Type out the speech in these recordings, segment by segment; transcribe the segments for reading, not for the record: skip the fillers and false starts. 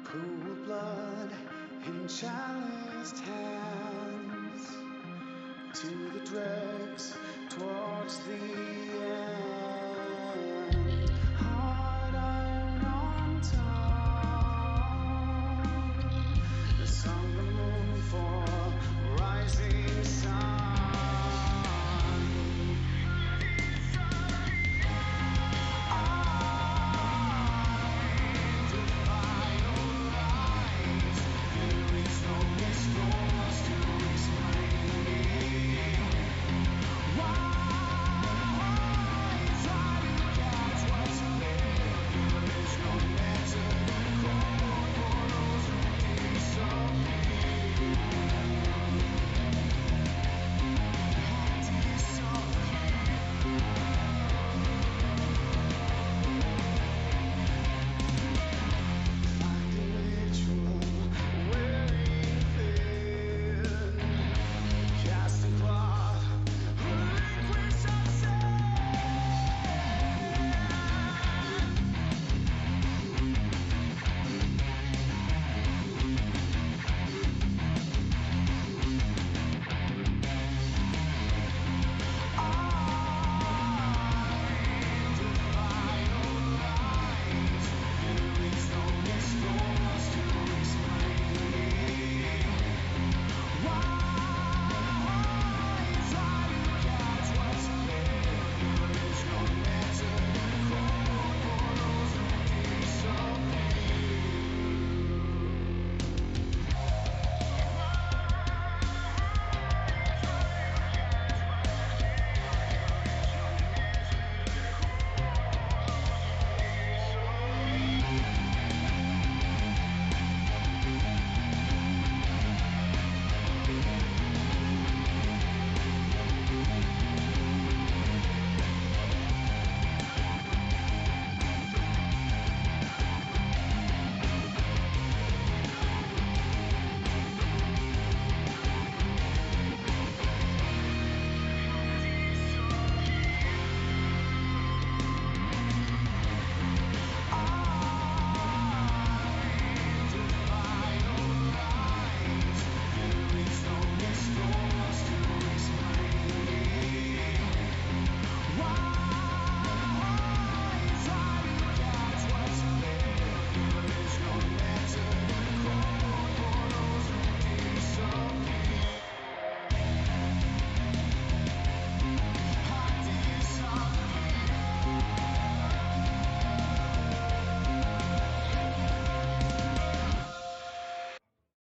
Cool blood in chaliced hands, to the dregs towards the end. Hard iron on top, the sun, the moon for rising sun.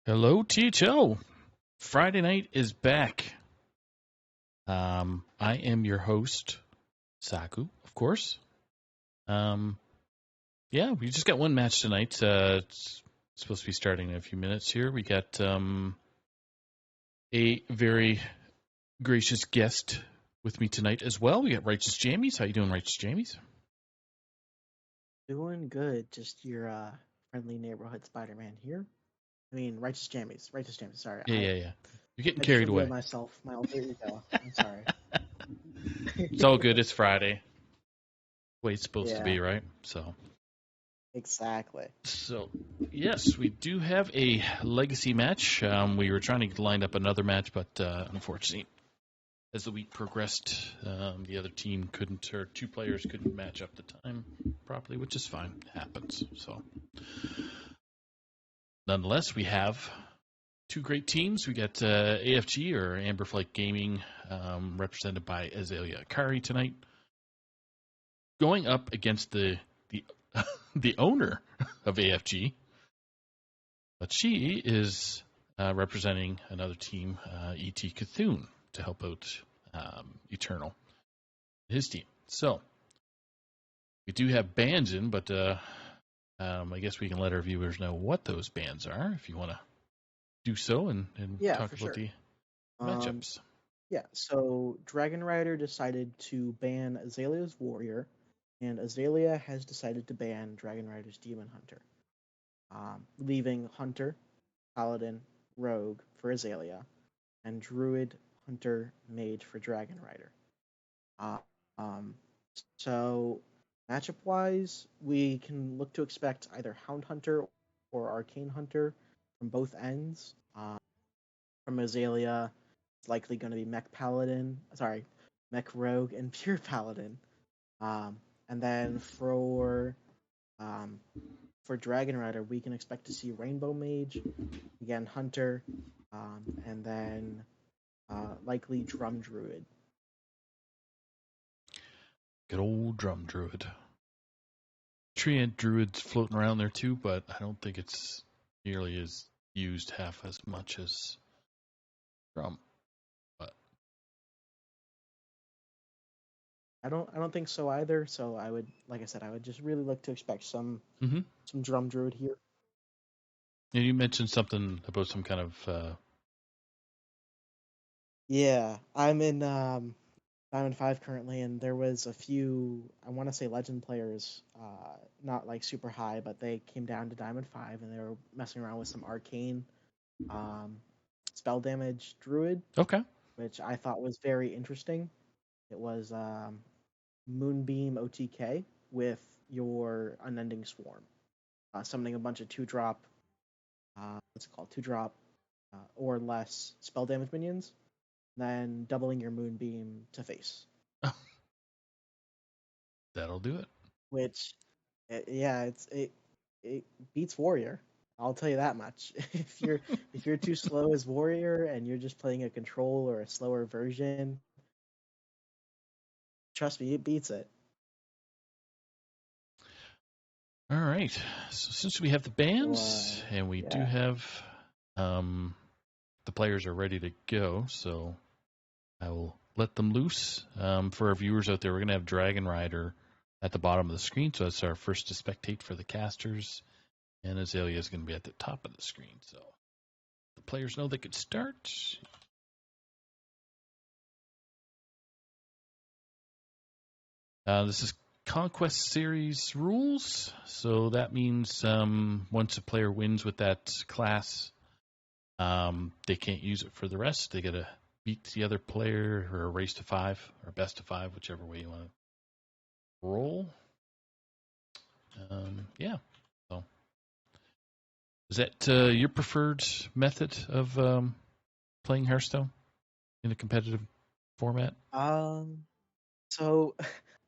Hello, THO. Friday night is back. I am your host, Saku, of course. Yeah, we just got one match tonight. It's supposed to be starting in a few minutes here. We got a very gracious guest with me tonight as well. We got Righteous Jammies. How you doing, Righteous Jammies? Doing good. Just your friendly neighborhood Spider-Man here. I mean, Righteous Jammies. Righteous Jammies. Sorry, Yeah. You're getting I just carried revealed away. myself. My alter ego. I'm sorry. It's all good. It's Friday. The way it's supposed to Yeah, be, right? So exactly. So, yes, we do have a legacy match. We were trying to line up another match, but unfortunately, as the week progressed, the other team couldn't, or two players couldn't match up the time properly, which is fine. It happens. So, nonetheless, we have two great teams. We got AFG, or Amber Flight Gaming, represented by Azalea Akari tonight, going up against the the owner of AFG. But she is representing another team, E.T. Cthulhu, to help out Eternal, his team. So we do have bands in, but I guess we can let our viewers know what those bands are if you want to do so and Yeah, talk for about sure. the Um, matchups. yeah. So Dragon Rider decided to ban Azalea's Warrior, and Azalea has decided to ban Dragon Rider's Demon Hunter, leaving Hunter, Paladin, Rogue for Azalea, and Druid, Hunter, Mage for Dragon Rider. Uh, Um, so matchup wise, we can look to expect either Hound Hunter for Arcane Hunter from both ends. From Azalea, it's likely going to be Mech Paladin. Sorry, Mech Rogue and Pure Paladin. And then um, for Dragon Rider, we can expect to see Rainbow Mage, again Hunter, and then likely Drum Druid. Good old Drum Druid. Treant Druid's floating around there too, but I don't think it's nearly as used half as much as Drum. But I don't think so either. So I would, like I said, I would just really look to expect some Drum Druid here. And you mentioned something about some kind of Yeah, I'm in Diamond 5 currently, and there was a few, I want to say legend players, not like super high, but they came down to Diamond 5 and they were messing around with some arcane spell damage druid, okay. which I thought was very interesting. It was Moonbeam OTK with your Unending Swarm, summoning a bunch of 2-drop, what's it called, 2-drop or less spell damage minions, then doubling your Moonbeam to face. That'll do it. Which, yeah, it beats Warrior. I'll tell you that much. If you're too slow as Warrior and you're just playing a control or a slower version, trust me, it beats it. All right. So since we have the bands and we do yeah. have the players are ready to go, so I will let them loose. For our viewers out there, we're going to have Dragon Rider at the bottom of the screen, so that's our first to spectate for the casters, and Azalea is going to be at the top of the screen. So the players know they could start. This is Conquest Series rules, so that means once a player wins with that class, they can't use it for the rest. They got to beat the other player or a race to 5 or best of 5, whichever way you want to roll. Yeah. So, is that your preferred method of playing Hearthstone in a competitive format? So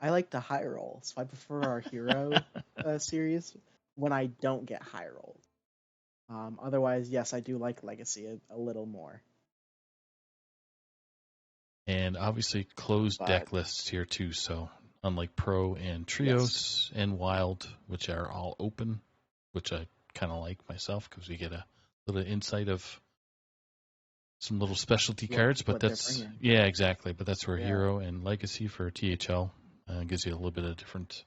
I like the high roll, so I prefer our hero series when I don't get high roll. Otherwise, yes, I do like Legacy a little more. And obviously closed But deck lists here too, so unlike Pro and Trios and Wild, which are all open, which I kind of like myself because we get a little insight of some little specialty cards. But that's yeah, exactly. But that's where Hero and Legacy for THL gives you a little bit of different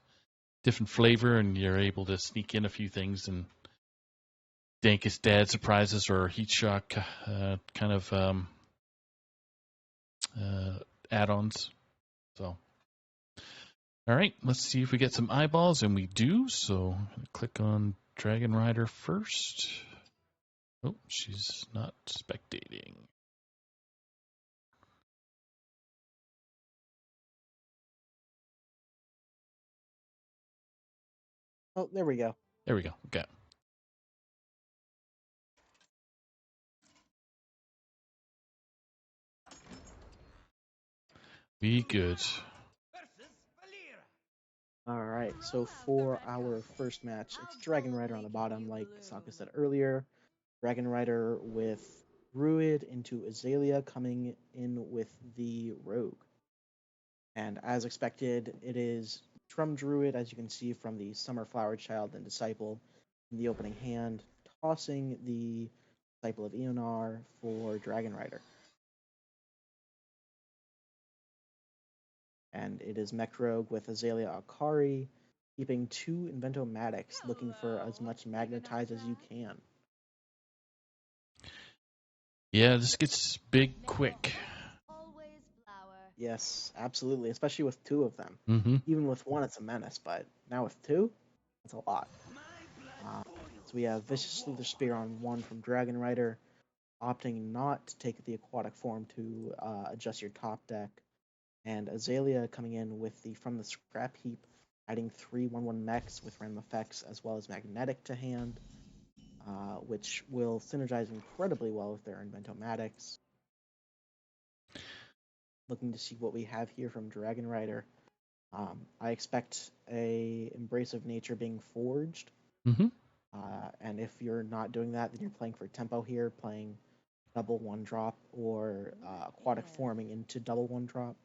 flavor, and you're able to sneak in a few things and Dankest Dad surprises or Heat Shock kind of add-ons. So, all right, let's see if we get some eyeballs, and we do. So, click on Dragon Rider first. Oh, she's not spectating. Oh, there we go. There we go. Okay. Be good. All right, so for our first match, it's Dragon Rider on the bottom, like Saka said earlier. Dragon Rider with Druid into Azalea coming in with the Rogue. And as expected, it is Drum Druid, as you can see from the Summer Flower Child and Disciple in the opening hand, tossing the Disciple of Eonar for Dragon Rider. And it is Mech Rogue with Azalea Akari, keeping 2 Inventomatics, looking for as much Magnetize as you can. Yeah, this gets big quick. Yes, absolutely, especially with 2 of them. Mm-hmm. Even with 1, it's a menace, but now with 2, it's a lot. So we have Vicious Slither Spear on 1 from Dragon Rider, opting not to take the aquatic form to adjust your top deck, and Azalea coming in with the From the Scrap Heap, adding 3/1/1 mechs with random effects as well as magnetic to hand. which will synergize incredibly well with their Inventomatics. Looking to see what we have here from Dragon Rider. I expect a Embrace of Nature being forged. Mm-hmm. And if you're not doing that, then you're playing for tempo here, playing double one drop or aquatic forming into double one drop.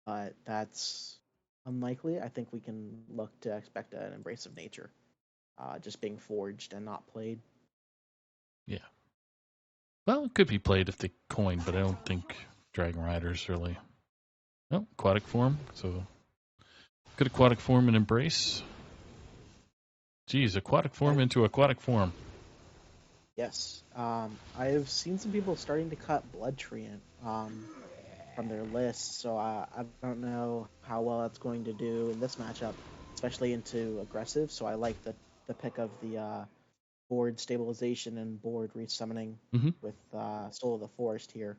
But that's unlikely. I think we can look to expect an Embrace of Nature just being forged and not played. Yeah. Well, it could be played if they coin, but I don't think Dragon Rider's really. No, aquatic form. So good aquatic form and Embrace. Geez, aquatic form into aquatic form. Yes. I've seen some people starting to cut Blood Treant from their list, so I don't know how well that's going to do in this matchup, especially into aggressive. So I like the pick of the board stabilization and board resummoning Mm-hmm. with Soul of the Forest here.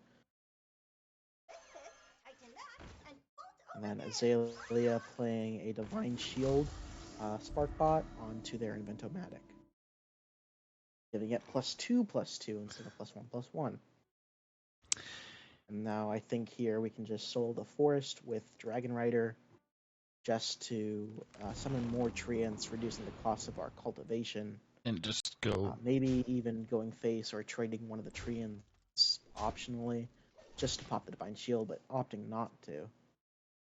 And then Azalea playing a Divine Shield Sparkbot onto their Inventomatic, giving it +2/+2 instead of +1/+1. And now I think here we can just Soul the Forest with Dragon Rider just to summon more treants, reducing the cost of our cultivation. And just go. Maybe even going face or trading one of the treants optionally just to pop the Divine Shield, but opting not to.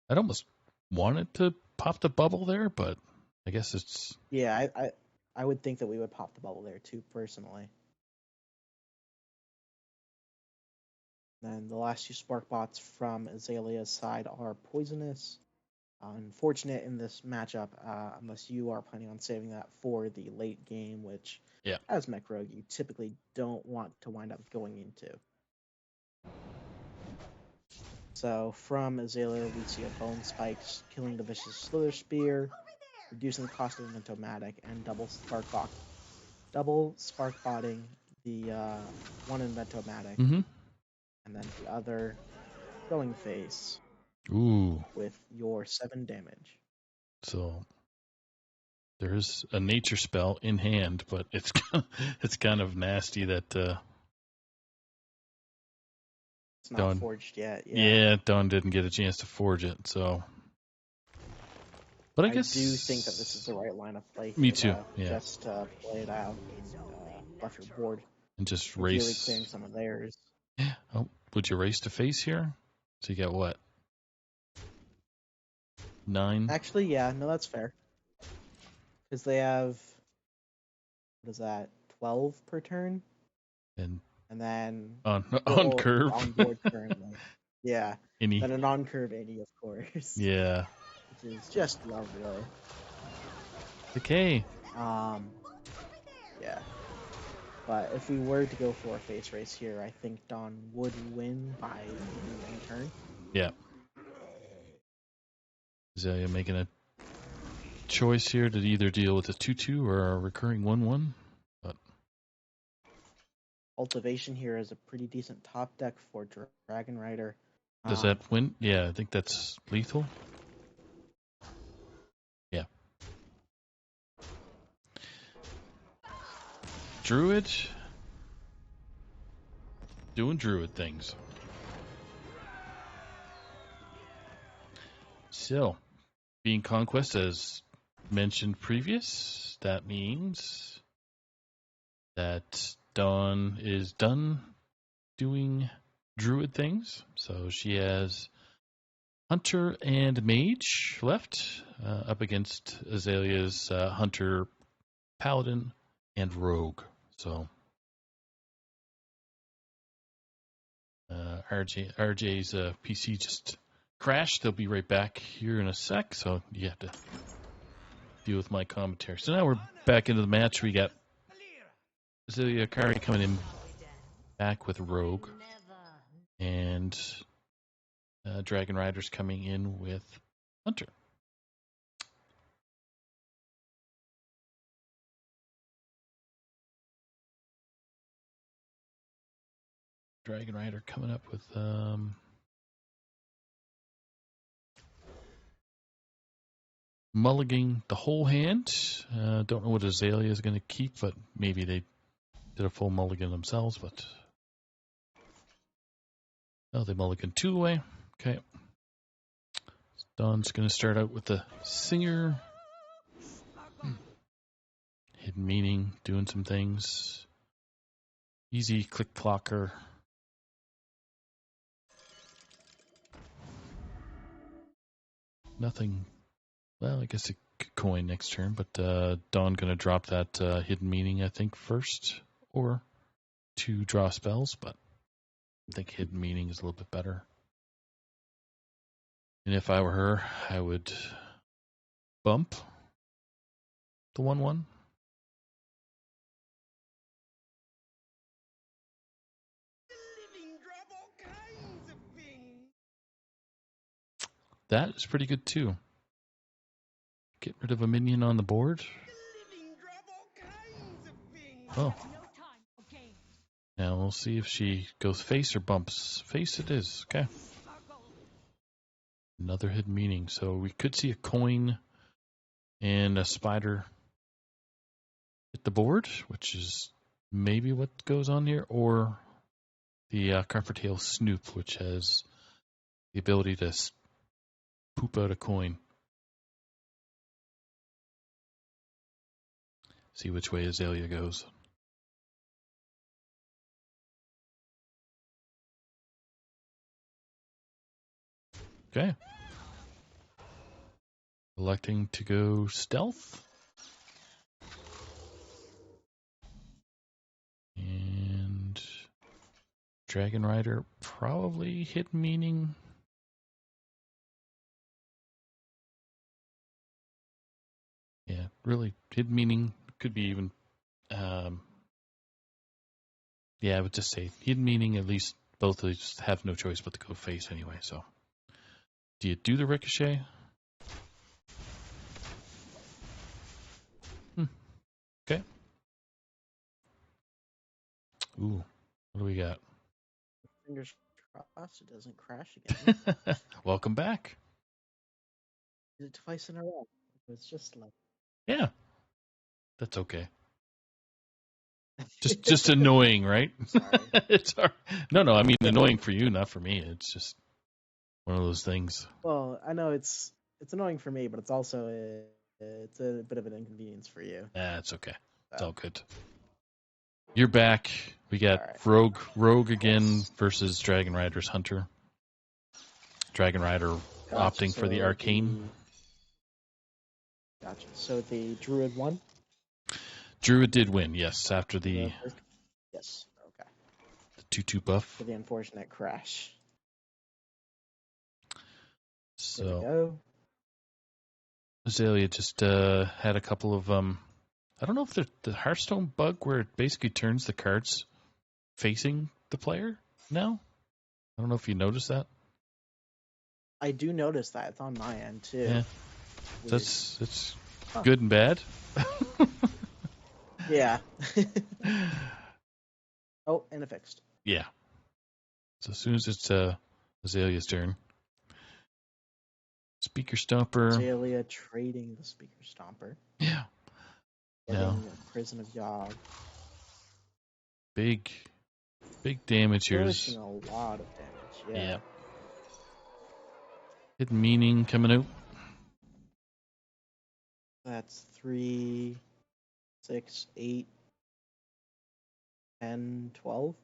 I'd almost wanted to pop the bubble there, but I guess it's. Yeah, I would think that we would pop the bubble there too, personally. Then the last two Spark Bots from Azalea's side are Poisonous. Unfortunate in this matchup, unless you are planning on saving that for the late game, which, Yeah. as Mech Rogue, you typically don't want to wind up going into. So from Azalea, we see a Bone Spikes killing the Vicious Slither Spear, reducing the cost of Inventomatic, and double Spark Botting the one Inventomatic, Mm-hmm. and then the other going face Ooh. with your 7 damage. So there's a nature spell in hand, but it's it's kind of nasty that It's not Dawn. forged yet. Yeah, Dawn didn't get a chance to forge it. So, but I guess do think that this is the right line of play. Me Here, too, though. yeah. Just play it out and buff your board. And just Ideally race. clearing some of theirs. Oh, would you race to face here? So you got what? 9. Actually, yeah, no, that's fair. Because they have, what is that, 12 per turn? And then on well, curve. on board currently. Yeah. Any. Then an on curve 80, of course. Yeah. Which is just lovely. Okay. Yeah. But if we were to go for a face race here, I think Dawn would win by maybe 1 turn. Yeah. Azalea making a choice here to either deal with a 2/2 or a recurring 1/1. But Cultivation here is a pretty decent top deck for Dragon Rider. does that win? Yeah, I think that's lethal. Yeah. Druid. Doing Druid things. So, being Conquest, as mentioned previous, that means that Dawn is done doing Druid things. So she has Hunter and Mage left up against Azalea's Hunter, Paladin, and Rogue. So RJ's PC just crashed. They'll be right back here in a sec, so you have to deal with my commentary. So now we're back into the match. We got Azalea Akari coming in back with Rogue, and Dragon Rider's coming in with Hunter. Dragon Rider coming up with mulliganing the whole hand. Don't know what Azalea is going to keep, but maybe they did a full mulligan themselves. But oh, they mulligan 2 away. Okay. Don's going to start out with the Singer. Hidden Meaning, doing some things. Easy click clocker. Nothing. Well, I guess it could coin next turn, but Dawn going to drop that Hidden Meaning, I think, first. Or 2 draw spells, but I think Hidden Meaning is a little bit better. And if I were her, I would bump the 1/1. That is pretty good too. Get rid of a minion on the board. Oh. Now we'll see if she goes face or bumps. Face it is. Okay. Another Hidden Meaning. So we could see a coin and a spider hit the board, which is maybe what goes on here, or the Carpertail Snoop, which has the ability to poop out a coin. See which way Azalea goes. Okay. Electing to go stealth. And Dragon Rider probably Hidden Meaning. Yeah, really Hidden Meaning could be even. Yeah, I would just say Hidden Meaning. At least both of these have no choice but to go face anyway. So, do you do the ricochet? Okay. Ooh, what do we got? Fingers crossed it doesn't crash again. Welcome back. Did it twice in a row. It's just like Yeah, that's okay. Just annoying, right? Sorry. It's hard. No. I mean, annoying for you, not for me. It's just one of those things. Well, I know it's annoying for me, but it's also it's a bit of an inconvenience for you. It's okay. It's all good. You're back. We got All right. Rogue again versus Dragon Rider's Hunter. Dragon Rider Gotcha. opting for the arcane. Gotcha. So the druid won? Druid did win, yes, after the Yes. Okay. 2/2 buff. For the unfortunate crash. So There we go. Azalea just had a couple of I don't know if the Hearthstone bug where it basically turns the cards facing the player now. I don't know if you noticed that. I do notice that. It's on my end too. Yeah. Weird. It's good and bad. Yeah. Oh, and a fixed. Yeah. So as soon as it's Azalea's turn. Speaker Stomper. Azalea trading the Speaker Stomper. Yeah. Getting No. Prison of Yogg. Big damage here. Pushing a lot of damage. Yeah. Hidden Meaning coming out. That's 3, 6, 8, 10, 12.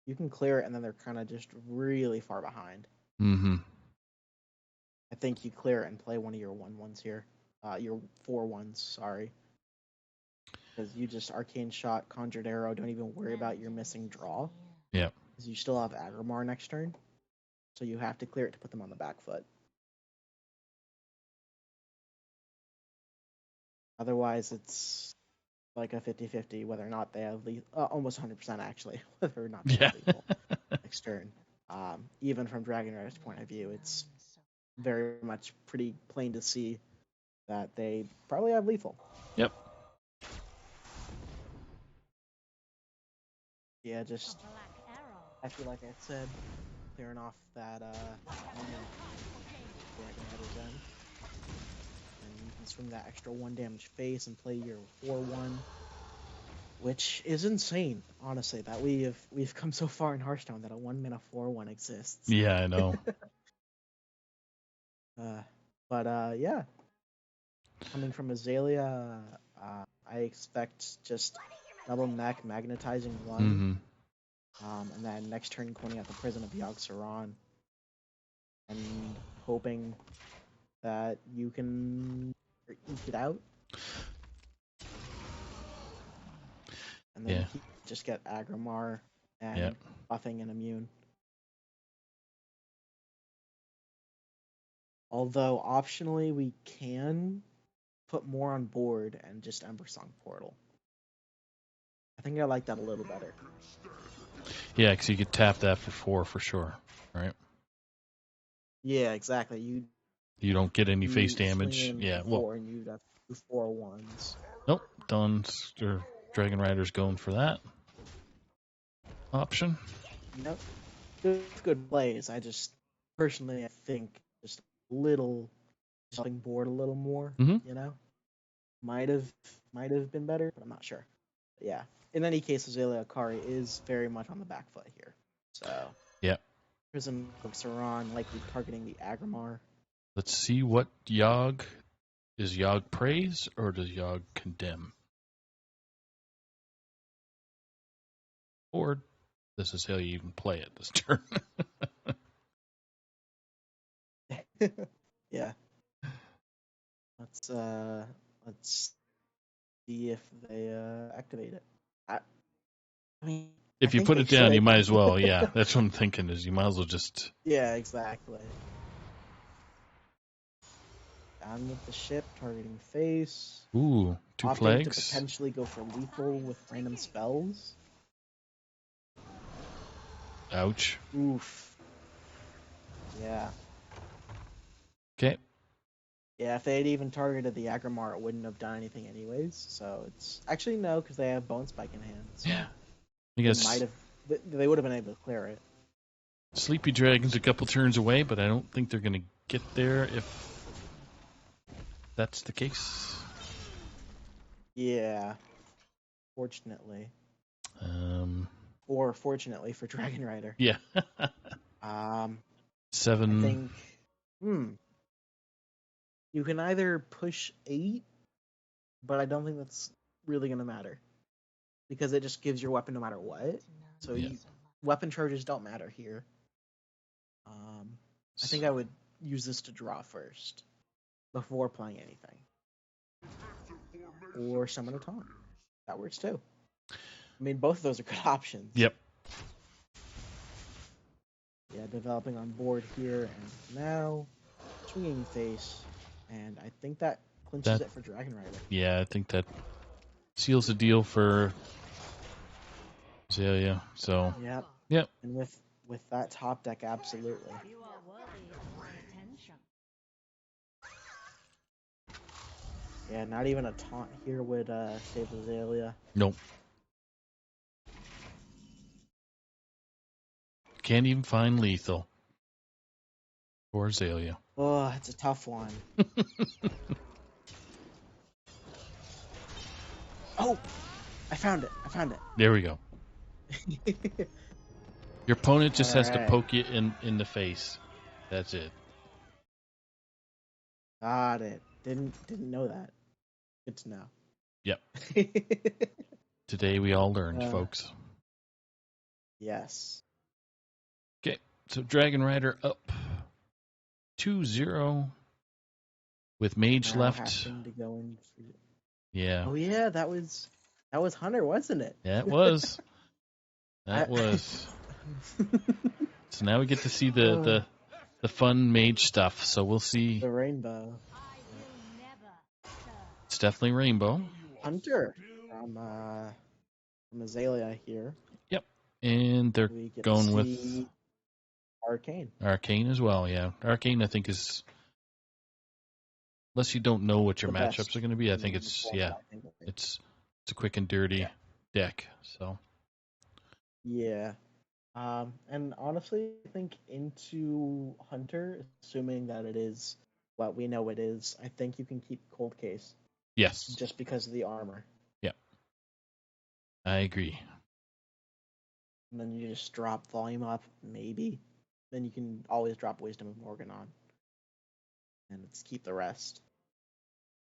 You can clear it, and then they're kind of just really far behind. Mm-hmm. I think you clear it and play one of your 1/1s here. Your 4/1s, sorry. Because you just Arcane Shot, Conjured Arrow, don't even worry about your missing draw. Yeah. Because you still have Agrimar next turn. So you have to clear it to put them on the back foot. Otherwise, it's like a 50-50 whether or not they have almost 100% actually, whether or not they have lethal next turn. Even from Dragon Rider's point of view, it's very much pretty plain to see that they probably have lethal. Yep. Yeah, just actually, like I said, clearing off that Dragon Rider's end. And swing that extra 1 damage face and play your 4/1, which is insane, honestly. That we've come so far in Hearthstone that a 1-mana 4/1 exists. Yeah, I know. Yeah, coming from Azalea, I expect just double mech magnetizing 1, Hmm. and then next turn coining out the Prison of Yogg-Saron, and hoping that you can eke it out. And then Yeah. he just get Agrimar and Yep. buffing and immune. Although optionally we can put more on board and just Embersong Portal. I think I like that a little better. Yeah, because you could tap that for 4 for sure, right? Yeah, exactly. You don't get any face swing damage. in Yeah, for well, 4 and you'd have 4/1s. nope. Dawn's or Dragon Rider's going for that option. Yep. Good plays. I just personally I think just a little helping board a little more, Mhm. you know? Might have been better, but I'm not sure. But yeah. In any case, Azalea Akari is very much on the back foot here. So Yeah. Prison of Saron likely targeting the Agrimar. Let's see what Yogg is. Yogg praise or does Yogg condemn? Or this is how you even play it this turn. Yeah. Let's see if they activate it. I mean, If I you think put they it down, you should. might as well. Yeah, that's what I'm thinking. Is you might as well just. Yeah, exactly. Down with the ship, targeting face. Ooh, 2 Opting to flags. potentially go for lethal with random spells. Ouch. Oof. Yeah. Okay. Yeah, if they had even targeted the Agrimar, it wouldn't have done anything anyways. So it's actually no, because they have Bone Spike in hand. So I they guess might have. They would have been able to clear it. Sleepy Dragon's a couple turns away, but I don't think they're going to get there if that's the case. Yeah. Fortunately, Um. or fortunately for Dragon Rider. Yeah. I 7. think. You can either push 8, but I don't think that's really gonna matter because it just gives your weapon no matter what. So Yeah. Weapon charges don't matter here. I think I would use this to draw first before playing anything, or summon a taunt. That works too. I mean, both of those are good options. Yep. Yeah, developing on board here and now, swinging face, and I think that clinches it for Dragon Rider. Yeah, I think that seals the deal for Azalea. So. Yep. Yep. And with that top deck, absolutely. You are worthy of my attention. Yeah, not even a taunt here would save Azalea. Nope. Can't even find lethal. Or Azalea. Oh, it's a tough one. Oh, I found it. There we go. Your opponent just has to Alright. poke you in the face. That's it. Got it. Didn't know that. Good to know. Yep. Today we all learned, Uh, folks. Yes. Okay, so Dragon Rider up 2-0 with Mage Now left. having to go in for... Yeah. Oh yeah, that was Hunter, wasn't it? That was. I- was. So now we get to see the fun mage stuff. So we'll see. The rainbow. I will never serve. It's definitely Rainbow. Hunter from Azalea here. And they're We get going to with see Arcane. Arcane as well, yeah. Arcane, I think, is... Unless you don't know what your The matchups best are going to be, I think in it's... the Yeah, format, I think. it's a quick and dirty deck. So, Yeah. And honestly, I think into Hunter, assuming that it is what we know it is, I think you can keep Cold Case Yes, just because of the armor. I agree. And then you just drop volume up, maybe. Then you can always drop Wisdom of Morgan on. And let's keep the rest.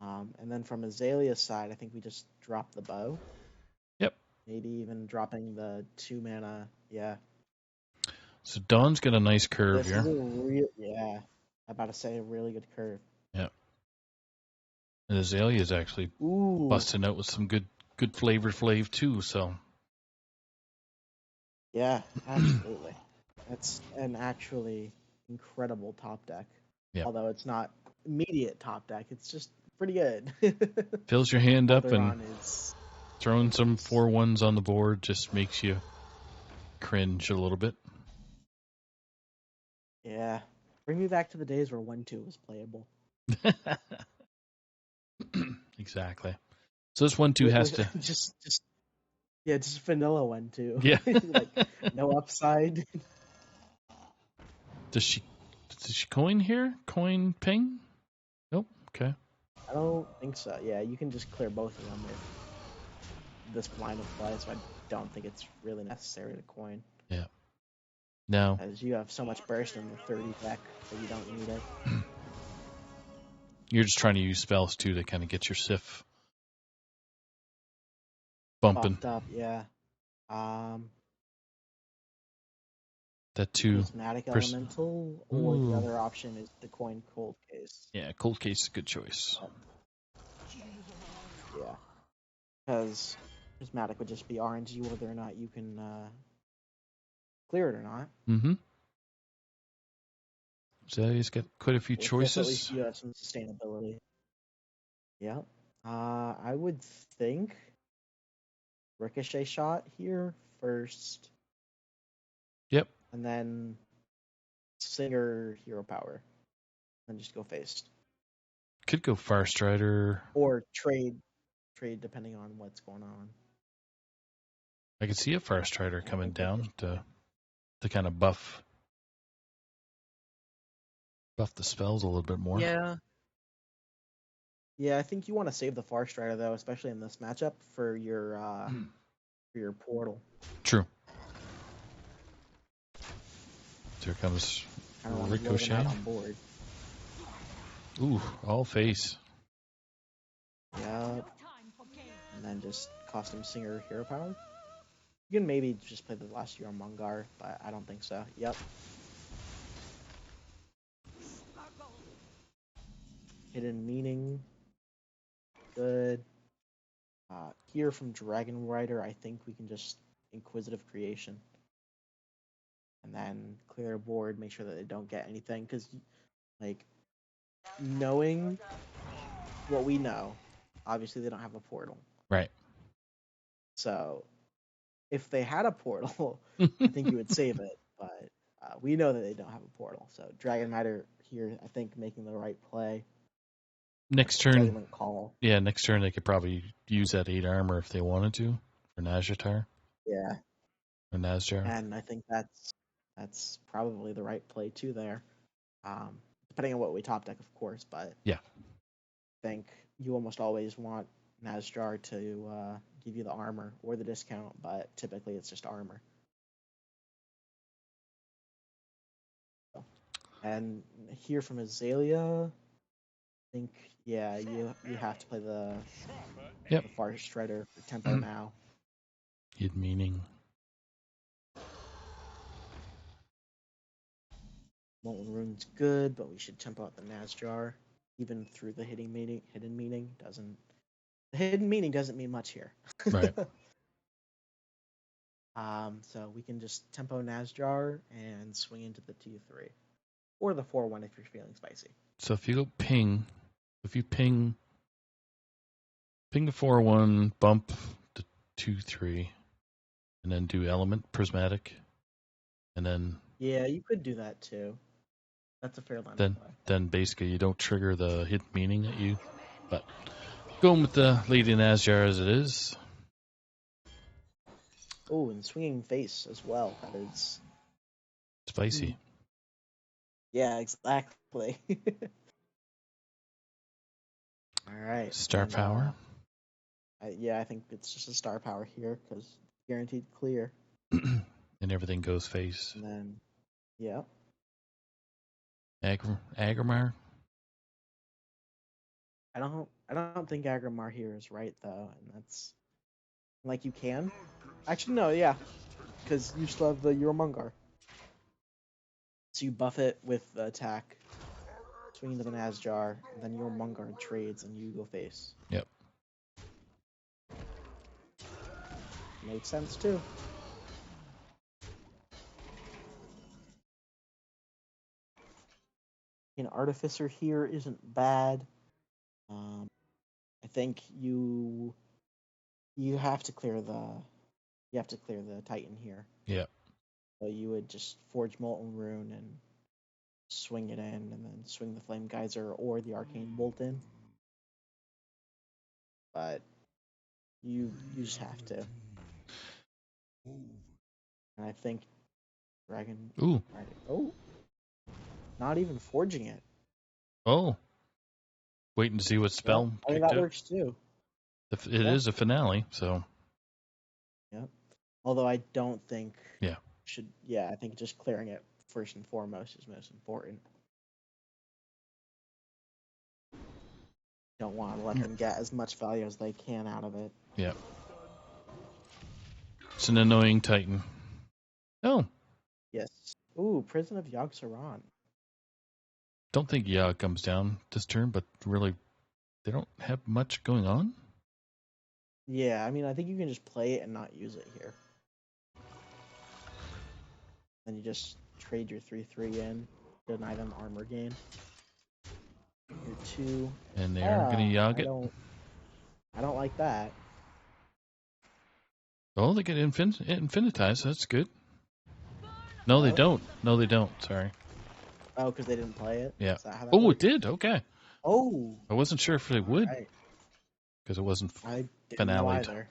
And then from Azalea's side, I think we just drop the bow. Yep. Maybe even dropping the 2 mana. Yeah. So Dawn's got a nice curve This here. is a real, yeah. I'm about to say a really good curve. And Azalea's actually Ooh. busting out with some good flavored flav too. So Yeah, absolutely. That's an actually incredible top deck. Yeah. Although it's not immediate top deck, it's just pretty good. fills your hand up, Further and on is throwing some 4/1s on the board just makes you cringe a little bit. yeah. Bring me back to the days where 1-2 was playable. Exactly. So this 1/2 has to. just vanilla 1-2. Yeah. Like no upside. Does she coin here? Coin ping? Nope. Okay. I don't think so. Yeah, you can just clear both of them with this line of play, so I don't think it's really necessary to coin. Now, As you have so much burst in the 30 deck that you don't need it. you're just trying to use spells too to kind of get your Sif bumping. Buffed up, yeah. That too. Prismatic Pers- Elemental, or Ooh. the other option is the coin Cold Case. Yeah, Cold Case is a good choice. Yeah. Because Prismatic would just be RNG whether or not you can clear it or not. Mm-hmm. Azalea's got quite a few With this, at choices. least you have some sustainability. Yeah. I would think Ricochet shot here first. Yep. And then Singer Hero Power. And just go faced. Could go Farstrider. Or trade depending on what's going on. I could see a Farstrider coming down to kind of buff the spells a little bit more. Yeah. Yeah, I think you want to save the Farstrider though, especially in this matchup for your portal. True. Here comes Kinda wanna load them Ricochet. out on board. Ooh, all face. Yep. And then just custom Singer Hero Power. You can maybe just play the last year on Mungar, but I don't think so. Yep. Hidden Meaning. Good. Here from Dragon Rider, I think we can just Inquisitive Creation. And then clear a board, make sure that they don't get anything. Because, like, knowing what we know, obviously they don't have a portal. Right. So, if they had a portal, I think you would save it. But we know that they don't have a portal. So, Dragon Rider here, I think, making the right play. Next turn, Judgment Call. yeah, next turn they could probably use that 8 armor if they wanted to for Nazjatar Yeah. or Nazjar. And I think that's probably the right play too there. Depending on what we top deck, of course, but Yeah. I think you almost always want Nazjar to give you the armor or the discount, but typically it's just armor. And here from Azalea, I think you have to play the Farstrider for tempo now. Hidden Meaning. Molten Rune's good, but we should tempo out the Nazjar. Even through the hidden meaning doesn't. The hidden meaning doesn't mean much here. Right. So we can just tempo Nazjar and swing into the 2/3, or the 4/1 if you're feeling spicy. So if you go ping, if you ping the 4/1, bump the 2/3, and then do element prismatic, and then Yeah, you could do that too. That's a fair line then of play. then basically you don't trigger the hidden meaning at you. But going with the Lady Nazjar as it is. Oh, and swinging face as well. That is. Spicy. Yeah, exactly. All right. Star and, power. yeah, I think it's just a star power here because guaranteed clear. And everything goes face. And then, yeah. Agrimar. I don't think Agrimar here is right though, and that's like you can. Actually, no, yeah, because you still have the Euromungar. So you buff it with the attack, swing into the Nazjar, and then Euromungar trades, and you go face. Yep. Makes sense too. An Artificer here isn't bad. I think you have to clear the Titan here. Yep. So you would just forge Molten Rune and swing it in, and then swing the Flame Geyser or the Arcane Bolt in. But you just have to. And I think Dragon. Ooh. Oh, not even forging it. Oh. Waiting to see what spell I mean, picked that up. works too. It is a finale, so. Yep. Although I don't think. Yeah. I think just clearing it first and foremost is most important. Don't want to let them get as much value as they can out of it. Yeah. It's an annoying Titan. Oh. Yes. Ooh, Prison of Yogg-Saron. Don't think Yogg comes down this turn, but really, they don't have much going on. Yeah, I mean, I think you can just play it and not use it here. Then you just trade your 3/3 in, deny them armor gain. Your 2. And they're going to Yogg it. I don't like that. Oh, they get infinitized. That's good. No, they don't. No, they don't. Sorry. Oh, because they didn't play it? Yeah. Is that how that Oh, works? it did. Okay. Oh, I wasn't sure if they would right. because it wasn't I didn't know finale. either.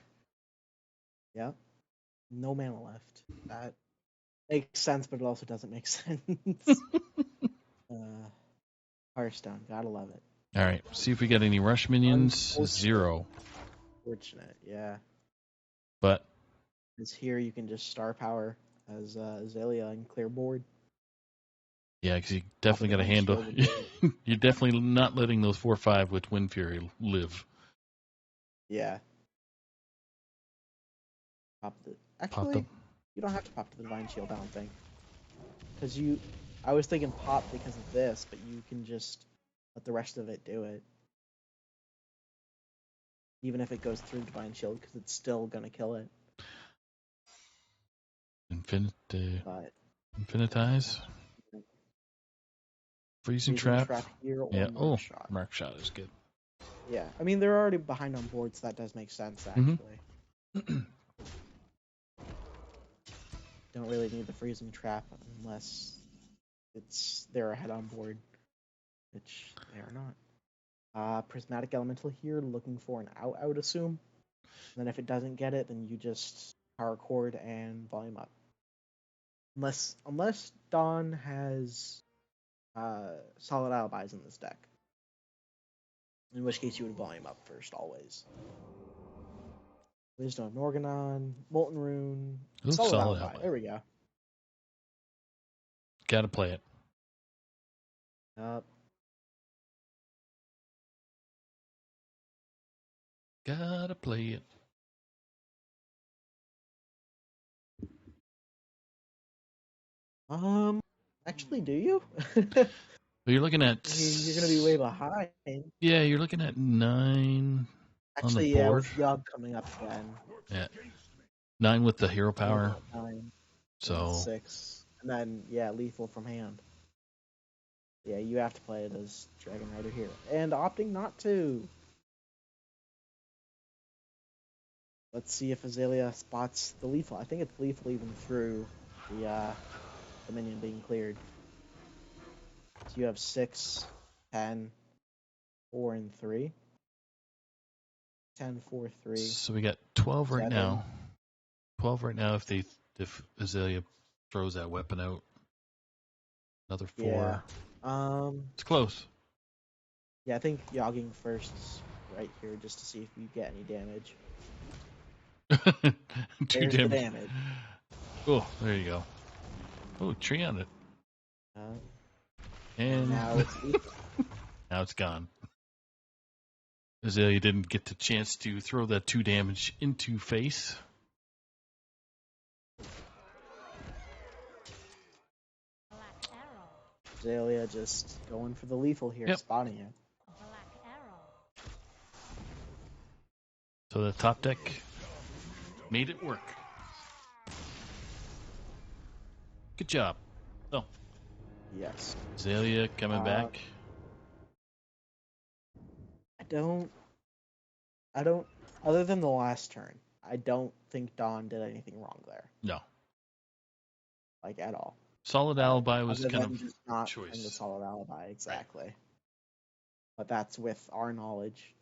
Yep. No mana left. That makes sense, but it also doesn't make sense. Hearthstone, gotta love it. All right. See if we get any rush minions. Unfortunate. 0. Fortunate, yeah. But Because here you can just star power as Azalea and clear board. yeah, because you definitely got to Divine handle. Shield would You're definitely not letting those 4/5 with Wind Fury live. Yeah. Pop Actually, them. you don't have to pop to the Divine Shield, I don't think. Because I was thinking pop because of this, but you can just let the rest of it do it. Even if it goes through Divine Shield, because it's still going to kill it. But Infinitize. Freezing trap. Here or Yeah. Mark Shot. Mark Shot is good. Yeah, I mean, they're already behind on board, so that does make sense, Mhm. actually. Don't really need the freezing trap unless they're ahead on board, which they are not. Prismatic Elemental here, looking for an out, I would assume. And then if it doesn't get it, then you just power chord and volume up. Unless Dawn has solid alibis in this deck. In which case you would volume up first, always. Wisdom of Norganon, Molten Rune, Ooh, solid solid alibi. alibi. There we go. Got to play it. Gotta play it. Actually, do you? Well, you're looking at. You're gonna be way behind. Yeah, you're looking at 9 Actually, on the yeah, board. with Yogg coming up again. Yeah, 9 with the hero power. 9, So 6, and then lethal from hand. Yeah, you have to play it as Dragon Rider here, and opting not to. Let's see if Azalea spots the lethal. I think it's lethal even through the minion being cleared. So you have 6, 10, 4, and 3. 10, 4, 3. So we got 12 right 7. now. 12 right now if Azalea throws that weapon out. Another 4. Yeah. It's close. Yeah, I think yogging first right here just to see if you get any damage. 2 There's the damage. damage. Oh, there you go. Oh, tree on it. Uh, And now it's lethal. now it's gone. Azalea didn't get the chance to throw that 2 damage into face. Black arrow. Azalea just going for the lethal here, Yep. spotting it. Black arrow. So the top deck made it work. Good job. So, Yes. Azalea coming back. I don't, other than the last turn, I don't think Dawn did anything wrong there, No. like at all. Solid alibi was Other kind than of just not choice. having the solid alibi, exactly. But that's with our knowledge.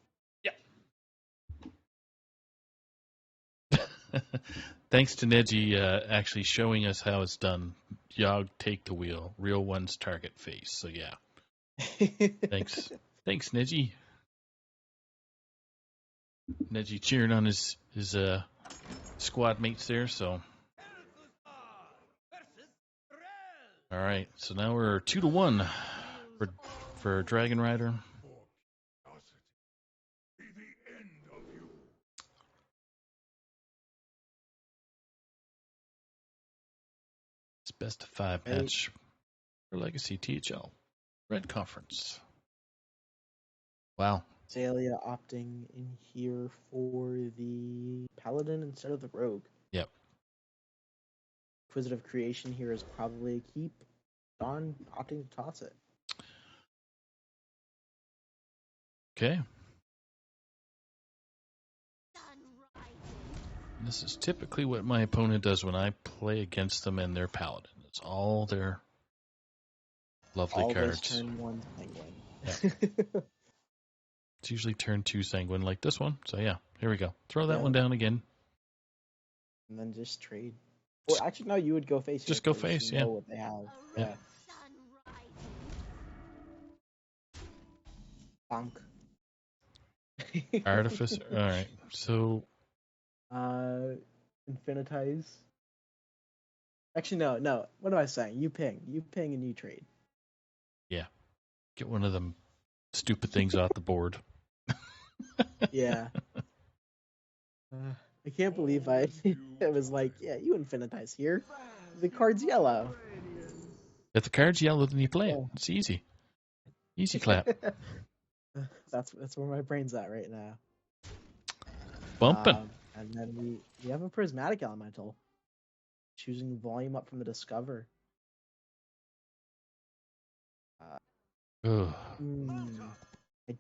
Thanks to Neji actually showing us how it's done. Yog, take the wheel. Real one's target face. So yeah. Thanks. Thanks, Neji. Neji cheering on his squad mates there, so. All right, so now we're 2-1 for Dragon Rider. It's best of 5 match for Legacy THL Red Conference. Wow. Azalea opting in here for the Paladin instead of the Rogue. Yep. Inquisitive Creation here is probably a keep. Dawn opting to toss it. Okay. This is typically what my opponent does when I play against them and their Paladin. It's all their lovely All cards. those turn 1 Penguin. It's usually turn 2 Sanguine like this one. So yeah, here we go. Throw that Yeah. one down again. And then just trade. Well, actually, no, you would go face. Just here go 'cause face, you yeah. know what they have. Yeah. Bonk. Artificer. All right. So Infinitize. Actually, no. What am I saying? You ping and you trade. get one of them stupid things off the board. Yeah. I can't believe it was like, yeah, you Infinitize here. The card's yellow. If the card's yellow, then you play it. Yeah. It's easy. Easy clap. That's where my brain's at right now. Bumping. And then we have a Prismatic Elemental. Choosing volume up from the Discover. Ugh. I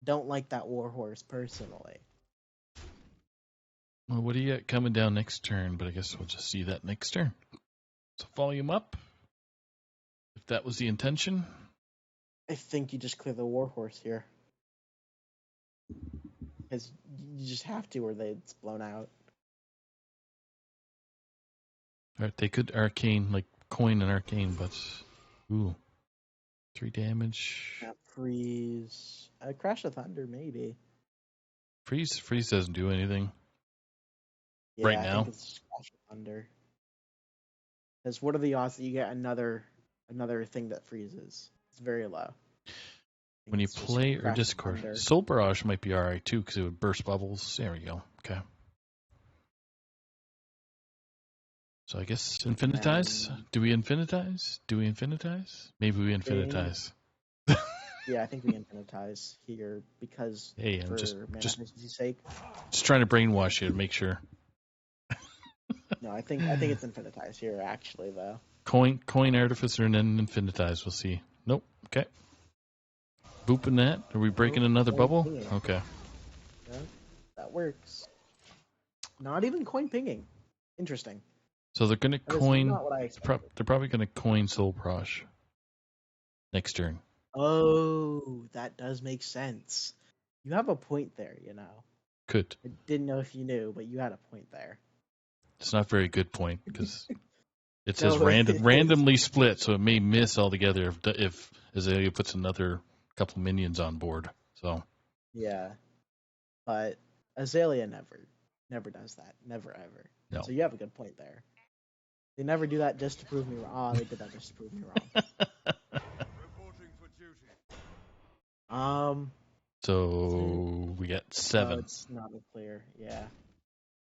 don't like that Warhorse personally. Well, what do you got coming down next turn? But I guess we'll just see that next turn. So volume up. If that was the intention. I think you just clear the Warhorse here. Because you just have to, or it's blown out. All right, they could arcane, like coin and arcane, but ooh, 3 damage. Not freeze. Crash of Thunder, maybe. Freeze doesn't do anything. Yeah, Right I now? think it's Crash of Thunder. Because what are the odds that you get another thing that freezes? It's very low. I think When you it's just play or Crash of discard, Thunder. Soul Barrage might be alright too, because it would burst bubbles. There we go. Okay. So I guess Infinitize? Do we Infinitize? Maybe we Infinitize. Yeah, I think we Infinitize here because Hey, I'm for just mana efficiency's sake. just trying to brainwash you to make sure. No, I think it's Infinitize here actually though. Coin Artificer and then Infinitize. We'll see. Nope. Okay. Booping that. Are we breaking another bubble? Yeah. Okay. Yeah, that works. Not even coin pinging. Interesting. So they're gonna That is coin. not what I expected. They're probably gonna coin Soul Barrage next turn. Oh, that does make sense. You have a point there, you know. Could. I didn't know if you knew, but you had a point there. It's not a very good point because it No, says it is. randomly split, so it may miss altogether if Azalea puts another couple minions on board. So Yeah, but Azalea never does that. Never ever. No. So you have a good point there. They never do that just to prove me wrong. Oh, they did that just to prove me wrong. Reporting for duty. so we got No, 7. it's not clear. Yeah,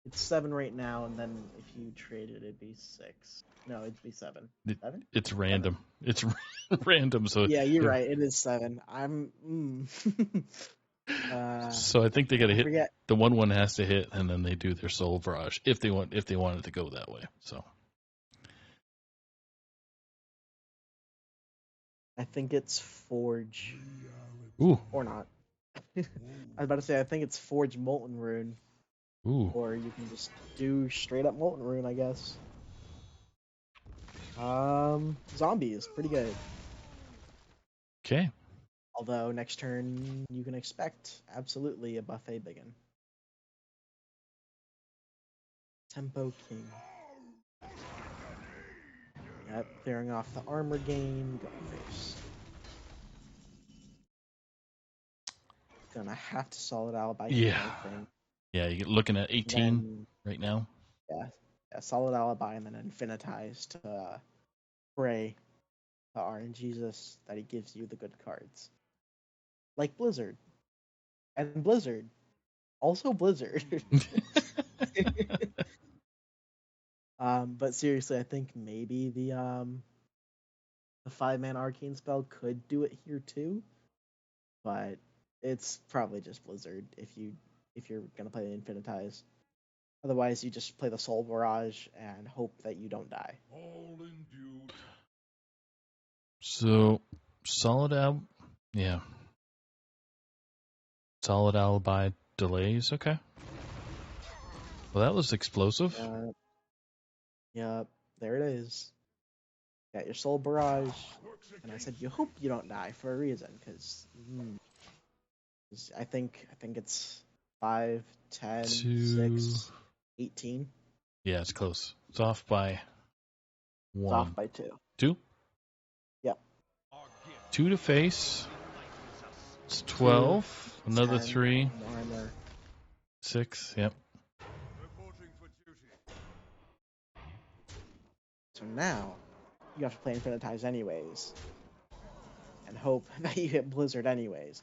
it's 7 right now, and then if you trade it, it'd be 6. No, it'd be 7. 7? It's random. It's random. So Yeah, you're right. It is 7. I'm. So I think they got to I hit forget. the 1/1 has to hit, and then they do their Soul Barrage if they want it to go that way. So I think it's Forge ooh or not. I was about to say I think it's Forge Molten Rune, ooh or you can just do straight up Molten Rune, I guess. Zombies, pretty good. okay. Although next turn you can expect absolutely a buffet biggin. Tempo King. Yep, clearing off the armor gain, go face. Gonna have to solid alibi here, Yeah. I think. Yeah, you're looking at 18 Then, right now. yeah, solid alibi and then infinitize to pray to RNGesus that he gives you the good cards. Like Blizzard. And Blizzard. Also Blizzard. But seriously, I think maybe the 5-man arcane spell could do it here too. But it's probably just Blizzard if you're gonna play the Infinitize. Otherwise, you just play the Soul Barrage and hope that you don't die. So solid yeah. Solid alibi delays. Okay. Well, that was explosive. Yep, there it is. Got your Soul Barrage, and I said you hope you don't die for a reason, because I think it's 5, 10, 2. 6, 18. Yeah, it's close. It's off by It's 1. off by 2. 2. Yep. 2 to face. It's 12. Another 10, 3. more armor. 6. Yep. Reporting for duty. So now you have to play Infinitize anyways, and hope that you hit Blizzard anyways.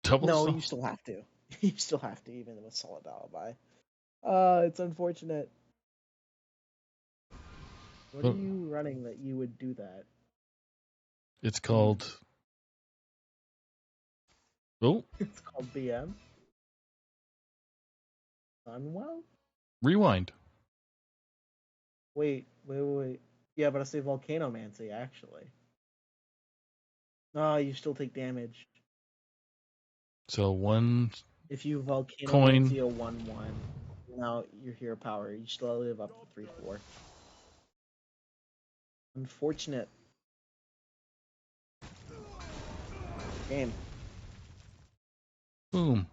Double No, Soul. you still have to. You still have to, even with Solid Alibi. It's unfortunate. What Well- are you running that you would do that? It's called. Oh, It's called BM. Unwell? rewind. Wait. Yeah, but I say Volcanomancy, actually. No, you still take damage. So 1. If you Volcanomancy Coin. a 1/1, now your hero power, you still live up to 3/4. Unfortunate. Game. Boom.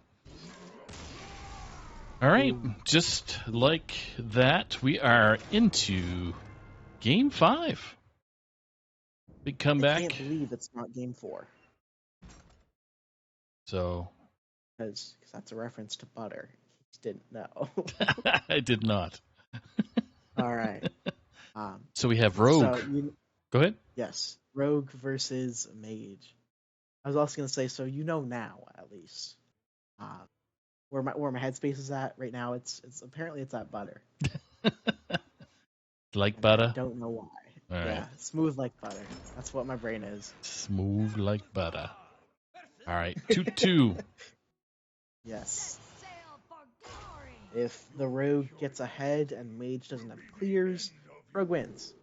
All right. Boom. Just like that, we are into game 5. Big I comeback. can't believe it's not game 4. So Because that's a reference to butter. He just didn't know. I did not. All right. So we have Rogue. So Go ahead. yes, Rogue versus Mage. I was also gonna say, so you know now at least where my headspace is at right now. It's apparently it's at butter. Like And butter. I don't know why. All right. Yeah, smooth like butter. That's what my brain is. Smooth like butter. All right. 2-2. Yes. Sail for glory. If the Rogue gets ahead and Mage doesn't have clears, Rogue wins.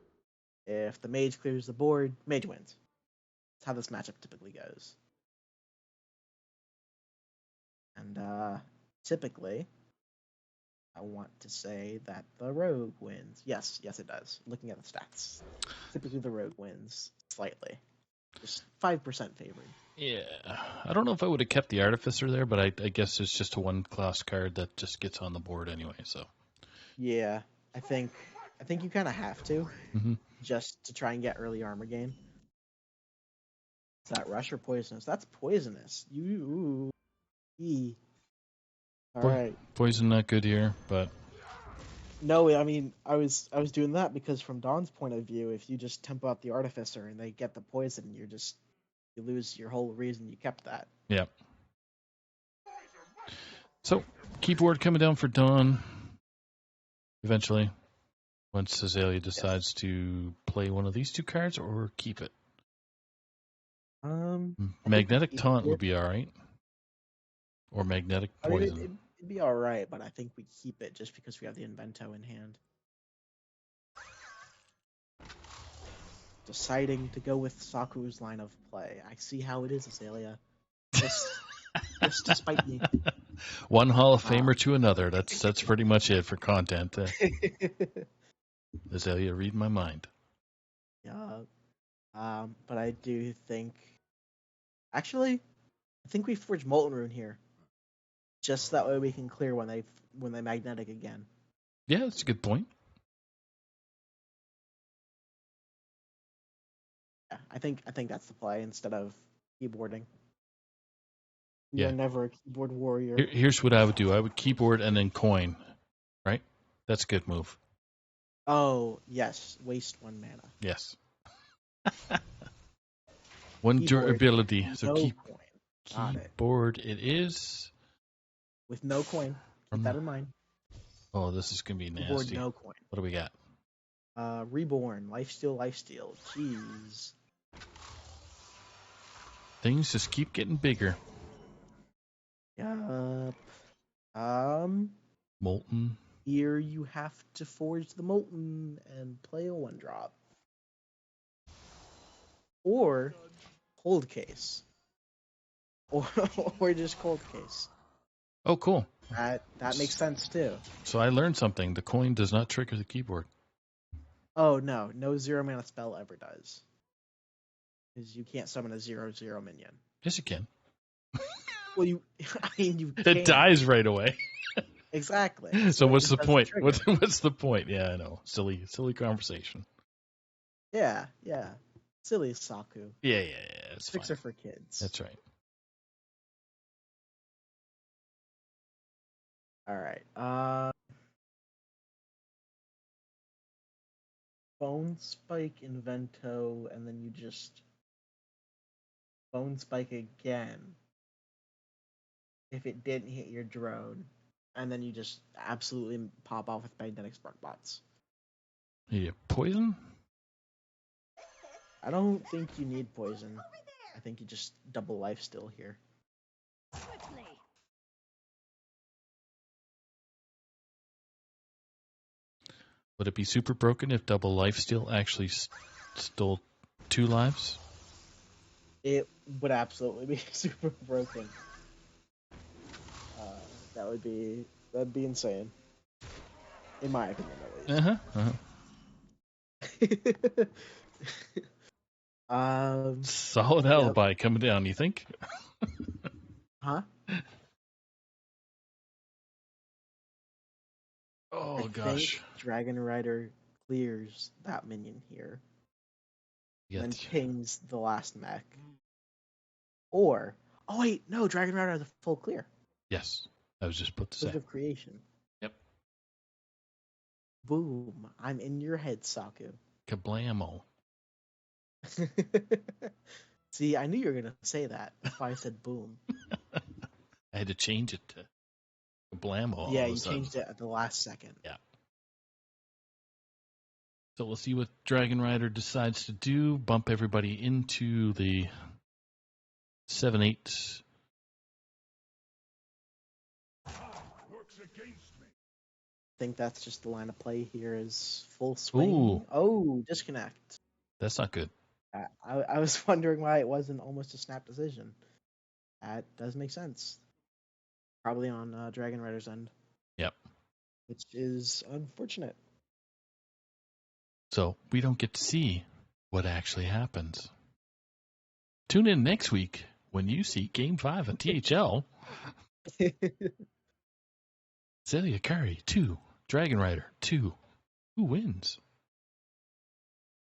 If the Mage clears the board, Mage wins. That's how this matchup typically goes. And typically, I want to say that the Rogue wins. Yes, it does. Looking at the stats, typically the Rogue wins slightly, just 5% favored. Yeah. I don't know if I would have kept the Artificer there, but I guess it's just a 1-class card that just gets on the board anyway. So. Yeah, I think you kind of have to, Mhm. just to try and get early armor gain. Is that rush or poisonous? That's poisonous. You. All Po- right. Poison not good here, but No, I mean, I was doing that because from Dawn's point of view, if you just tempo out the artificer and they get the poison, you lose your whole reason you kept that. yeah. So keyboard coming down for Dawn. Eventually, once Azalea decides to play one of these two cards or keep it. Magnetic keep Taunt it. would be all right, or Magnetic I mean, Poison. it'd be all right, but I think we keep it just because we have the Invento in hand. Deciding to go with Saku's line of play. I see how it is, Azalea. Just despite me. One Hall of Famer to another. That's pretty much it for content. Azalea, read my mind. Yeah. But I do think. Actually, I think we forge Molten Rune here. Just that way we can clear when they magnetic again. Yeah, that's a good point. Yeah, I think that's the play instead of keyboarding. We Yeah. are never a keyboard warrior. Here's what I would do. I would keyboard and then coin. Right? That's a good move. Oh yes, waste 1 mana. Yes. One Keyboard, durability. So No keep coin. Got it. keyboard it is. With no coin. Keep that in mind. Oh, this is gonna be Keyboard nasty. no coin. What do we got? Reborn, lifesteal. Jeez. Things just keep getting bigger. Yup. Molten. Here you have to forge the Molten and play a 1-drop. Or Cold Case. Or just Cold Case. Oh, cool. That makes sense too. So I learned something. The coin does not trigger the keyboard. Oh no 0-mana spell ever does. Because you can't summon a 0/0 minion. Yes, you can. Well, you can. It dies right away. Exactly. So what's the it doesn't point? trigger. What's the point? Yeah, I know. Silly conversation. Yeah. Silly Saku. Yeah. It's Tricks fine. are for kids. That's right. All right. Bone Spike, Invento, and then you just Bone Spike again. If it didn't hit your drone, and then you just absolutely pop off with Magnetic Spark Bots. Yeah, poison? I don't think you need poison. I think you just double life still here. Quickly. Would it be super broken if double life steal actually stole 2 lives? It would absolutely be super broken. That'd be insane. In my opinion, at least. Solid alibi coming down, you think? Huh? Oh, I gosh. think Dragon Rider clears that minion here. Yeah, And then pings the last mech. Or, oh wait, no, Dragon Rider has a full clear. yes, I was just about to say. Book of Creation. Yep. Boom. I'm in your head, Saku. Kablamo. See, I knew you were going to say that. That's why I said boom. I had to change it to Kablamo. all Yeah, of a you sudden. changed it at the last second. Yeah. So we'll see what Dragon Rider decides to do. Bump everybody into the 7/8. Works against me. I think that's just the line of play here is full swing. Ooh. Oh, disconnect. That's not good. I was wondering why it wasn't almost a snap decision. That does make sense. Probably on Dragon Rider's end. Yep. Which is unfortunate. So we don't get to see what actually happens. Tune in next week when you see Game 5 on THL. Zelia Kari 2, Dragon Rider 2. Who wins?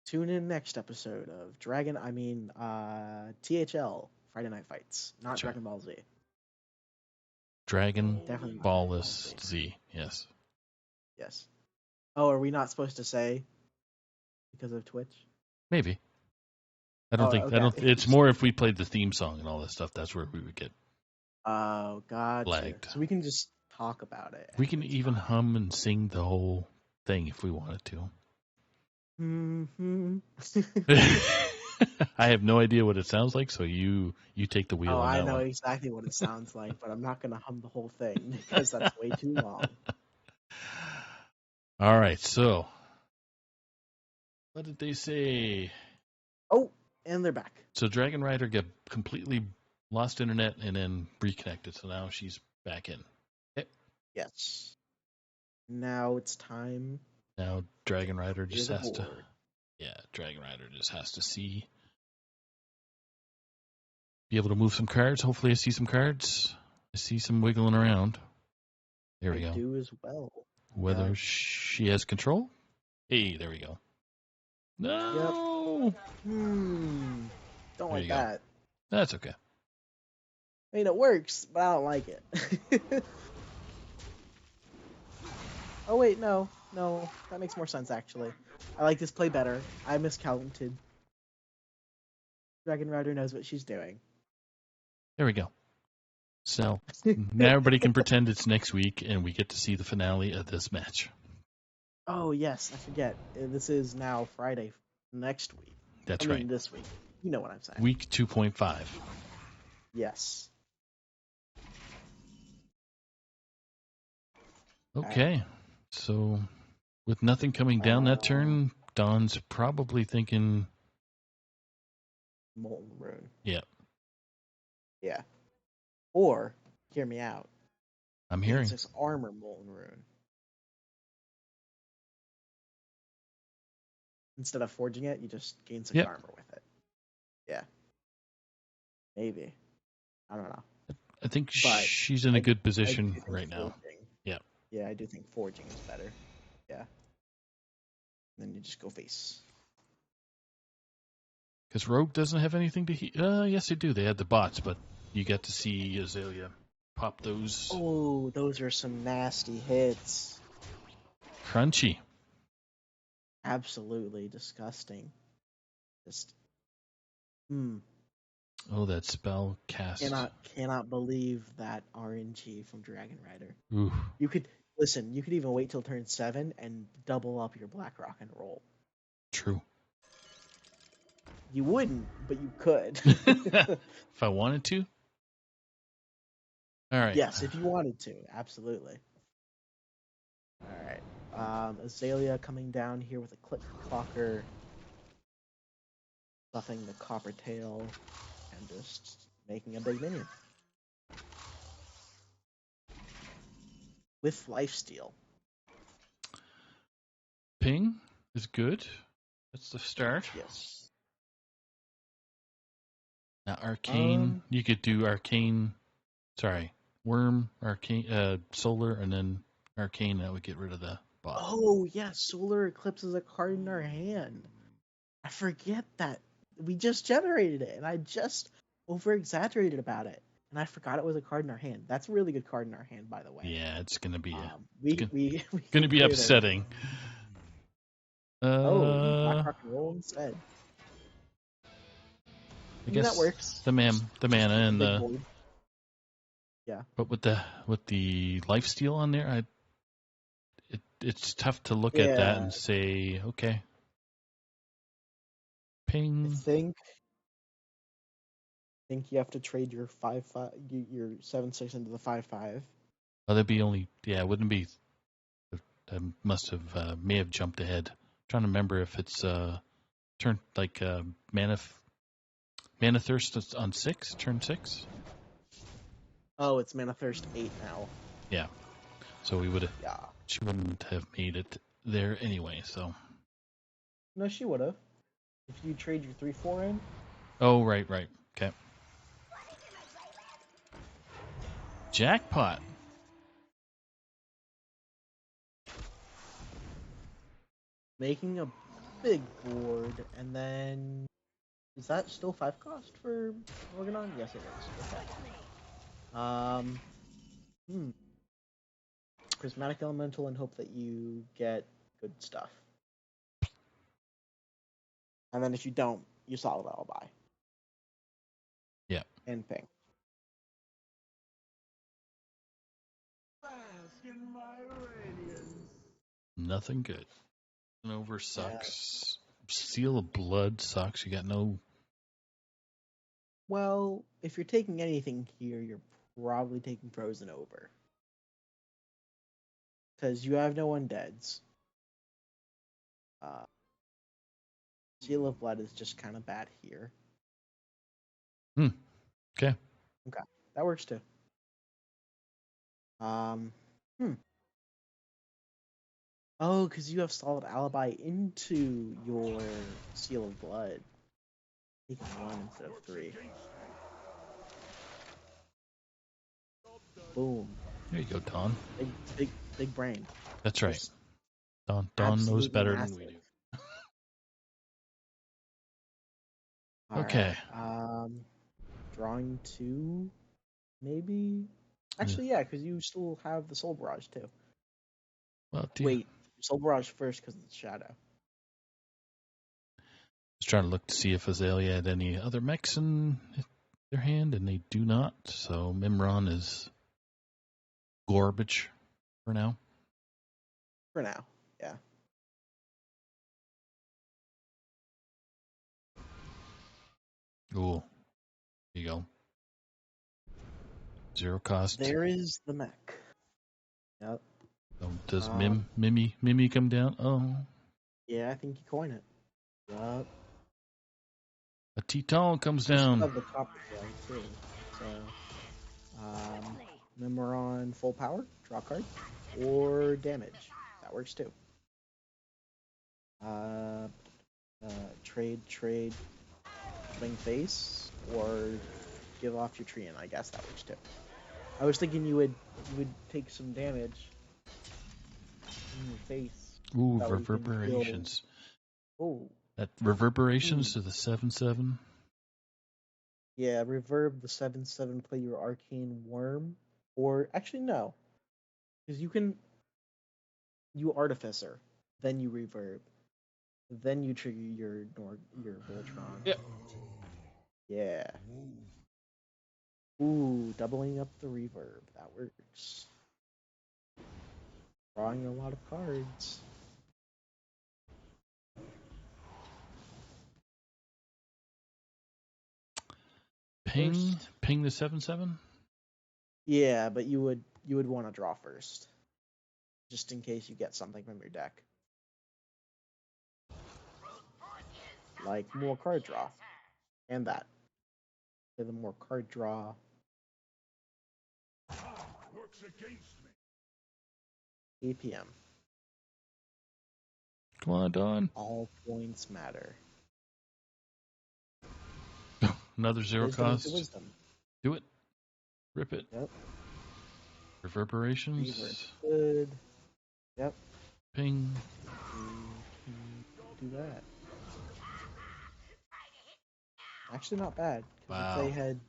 Tune in next episode of THL Friday Night Fights, not Sure. Dragon Ball Z. Dragon Definitely not Ball Dragon Z. Yes. Yes. Oh, are we not supposed to say because of Twitch? Maybe. I don't Oh, think. I okay. don't. It's more if we played the theme song and all that stuff. That's where we would get. Oh, gotcha. Lagged. So we can just talk about it. We can even hum and sing the whole thing if we wanted to. Mm-hmm. I have no idea what it sounds like, so you take the wheel Oh, on I that know one. exactly what it sounds like, but I'm not going to hum the whole thing because that's way too long. All right, so what did they say? Oh, and they're back. So Dragon Rider got completely lost internet and then reconnected, so now she's back in. Okay. Yes. Now it's time. Now Dragon Rider just Gears of has to. War. Yeah, Dragon Rider just has to be able to move some cards. Hopefully, I see some cards. I see some wiggling around. There we I go. do as well. Whether Yeah. she has control. Hey, there we go. No, Don't There like you go. that. that's okay. I mean, it works, but I don't like it. Oh, wait, no. No, that makes more sense, actually. I like this play better. I miscounted. Dragon Rider knows what she's doing. There we go. So now everybody can pretend it's next week, and we get to see the finale of this match. Oh, yes, I forget. This is now Friday next week. That's I mean, right. this week. You know what I'm saying. Week 2.5. Yes. Okay. So with nothing coming down that turn, Don's probably thinking, Molten Rune. yeah, Yeah. Or, hear me out. I'm Gain hearing. 6 armor Molten Rune. Instead of forging it, you just gain 6 Yep. armor with it. Yeah. Maybe. I don't know. I think But she's in a I good do position think right now. forging- Yeah. Yeah, I do think forging is better. Yeah. Then you just go face. Because Rogue doesn't have anything to heal. Yes, they do. They had the bots, but you get to see Azalea pop those. Oh, those are some nasty hits. Crunchy. Absolutely disgusting. Just Oh, that spell cast. cannot believe that RNG from Dragon Rider. Ooh, You could even wait till turn 7 and double up your Black Rock and roll. true. You wouldn't, but you could. If I wanted to. All right. Yes, if you wanted to, absolutely. All right. Azalea coming down here with a Click Clocker, buffing the Copper Tail, and just making a big minion. With Lifesteal. Ping is good. That's the start. Yes. Now, Arcane. Um, You could do Arcane. Sorry. Worm, Arcane, Solar, and then Arcane. That would get rid of the bot. Oh, yeah, Solar Eclipse is a card in our hand. I forget that. We just generated it, and I just over-exaggerated about it. And I forgot it was a card in our hand. That's a really good card in our hand, by the way. Yeah, it's going to be We gonna- we going to be cleared upsetting. Oh, Black Rock and Roll instead. I guess that works. the mana and Big the void. but with the lifesteal on there, it's tough to look at that Yeah. and say, okay, I ping. think you have to trade your 5/5, your 7/6 into the 5/5. Oh, that'd be only it wouldn't be. I must have may have jumped ahead. Trying to remember if it's turn like mana thirst on 6, turn 6. Oh, it's Mana Thirst 8 now. Yeah, so we would have. Yeah. She wouldn't have made it there anyway. So. No, she would have. If you trade your 3/4 in. Oh, right. Okay. Jackpot. Making a big board, and then is that still 5 cost for Organon? Yes, it is. Okay. Prismatic Elemental, and hope that you get good stuff. And then if you don't, you Solid Alibi. Yeah. And ping. Nothing good. Over sucks. Seal of Blood sucks. You got no. Well, if you're taking anything here, you're probably taking Frozen over. Because you have no undeads. Seal of Blood is just kind of bad here. Okay. Okay, that works too. Oh, because you have Solid Alibi into your Seal of Blood. Taking 1 instead of 3. Boom. There you go, Don. Big brain. That's right. Just Don knows absolutely better massive. than we do. Alright, Okay. Drawing 2, maybe? Actually, yeah, because you still have the Soul Barrage too. Well, Wait, Soul Barrage first because it's Shadow. I was trying to look to see if Azalea had any other mechs in their hand, and they do not. So Mimron is garbage for now. For now, yeah. Ooh. There you go. 0 cost. There is the mech. Yep. Oh, does Mimi come down? Oh. Yeah, I think you coin it. Yup. A Teton comes You down. still have the copper tail too. So, Mimiron full power, draw card, or damage. That works too. Trade, swing face, or give off your tree, and I guess that works too. I was thinking you would take some damage in your face. Ooh, that way you can heal. reverberations. Oh, That reverberations to the 7/7. yeah, reverb the 7/7. Play your arcane worm, or actually no, because you artificer, then you reverb, then you trigger your Voltron. Yep. Yeah. Ooh, doubling up the reverb. That works. Drawing a lot of cards. Ping the 7/7. Yeah, but you would want to draw first, just in case you get something from your deck, like more card draw, and that. So the more card draw. Works against me. APM. Come on, Don. All points matter. Another 0 Wisdom is cost. the wisdom. Do it. Rip it. Yep. Reverberations. Reverb. Good. Yep. Ping. Do that. Actually, not bad. Wow. If they had.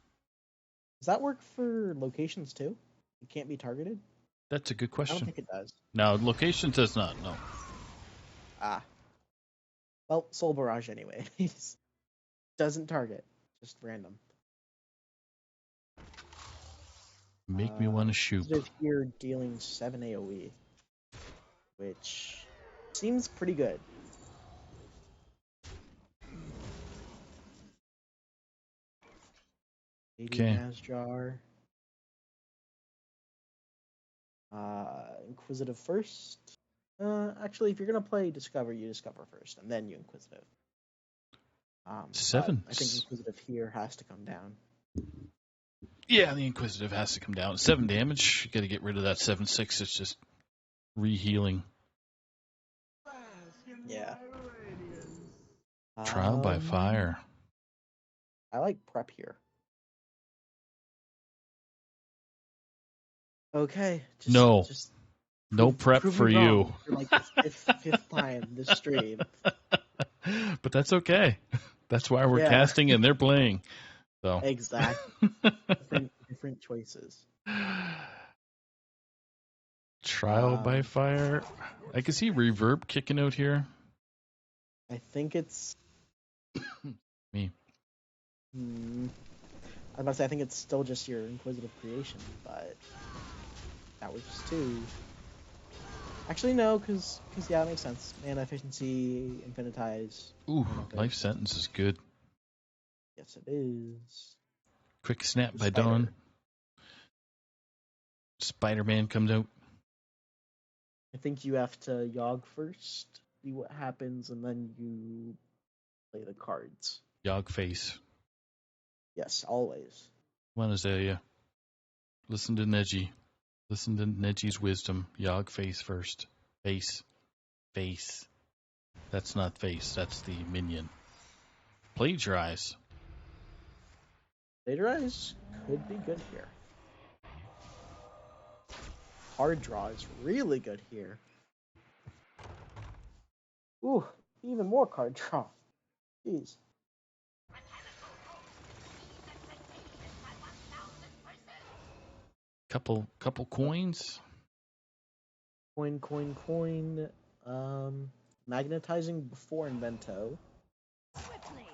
Does that work for locations too? It can't be targeted? That's a good I don't question. think it does. No, location does not. No. Ah. Well, Soul Barrage anyway. Doesn't target. Just random. Make me want to shoot. Inquisitive here dealing 7 AoE, which seems pretty good. Okay. Nazjar. Inquisitive first. Actually, if you're gonna play Discover, you Discover first, and then you Inquisitive. 7. I think Inquisitive here has to come down. Yeah, the Inquisitive has to come down. 7 damage. You got to get rid of that 7/6. It's just re-healing. Yeah. Trial by fire. I like prep here. Okay. No prep prove for me you. wrong for like the fifth time this stream. But that's okay. That's why we're Yeah. casting and they're playing. So Exactly. different choices. Trial by fire. I can see reverb kicking out here. I think it's Me. I was about to say I think it's still just your inquisitive creation, but that was just two. Actually, no, because yeah, it makes sense. Mana efficiency, infinitize. Ooh, mana life efficiency. sentence is good. Yes, it is. Quick snap The by spider. Dawn. Spider-Man comes out. I think you have to Yogg first, see what happens, and then you play the cards. Yogg face. Yes, always. Come on, Azalea. Listen to Neji. Listen to Neji's wisdom. Yogg face first. Face. Face. That's not face. That's the minion. Plagiarize. Plagiarize could be good here. Hard draw is really good here. Ooh, even more card draw. Jeez. Couple coins. Coin. Magnetizing before Invento. Quickly.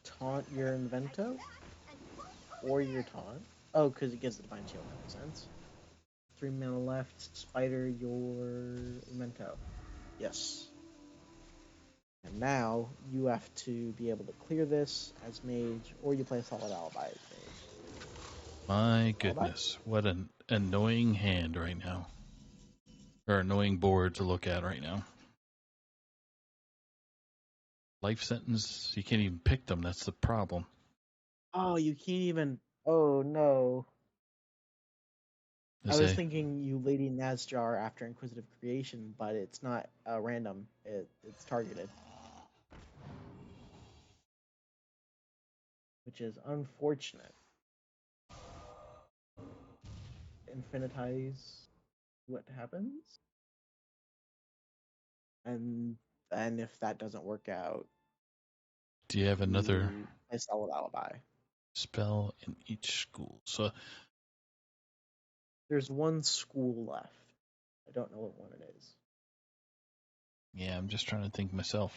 Taunt your Invento. Or your taunt. Oh, because it gives the Divine Shield. That makes sense. 3 mana left. Spider your Invento. Yes. And now you have to be able to clear this as mage, or you play Solid Alibi as mage. My goodness. What an annoying hand right now. Or annoying board to look at right now. Life sentence, you can't even pick them. That's the problem. Oh, you can't even. Oh no. I was thinking you Lady Nazjar after Inquisitive Creation, but it's not random. It's targeted. Which is unfortunate. Infinitize what happens. And if that doesn't work out, do you have another you play Solid Alibi. spell in each school? So There's one school left. I don't know what one it is. yeah, I'm just trying to think myself.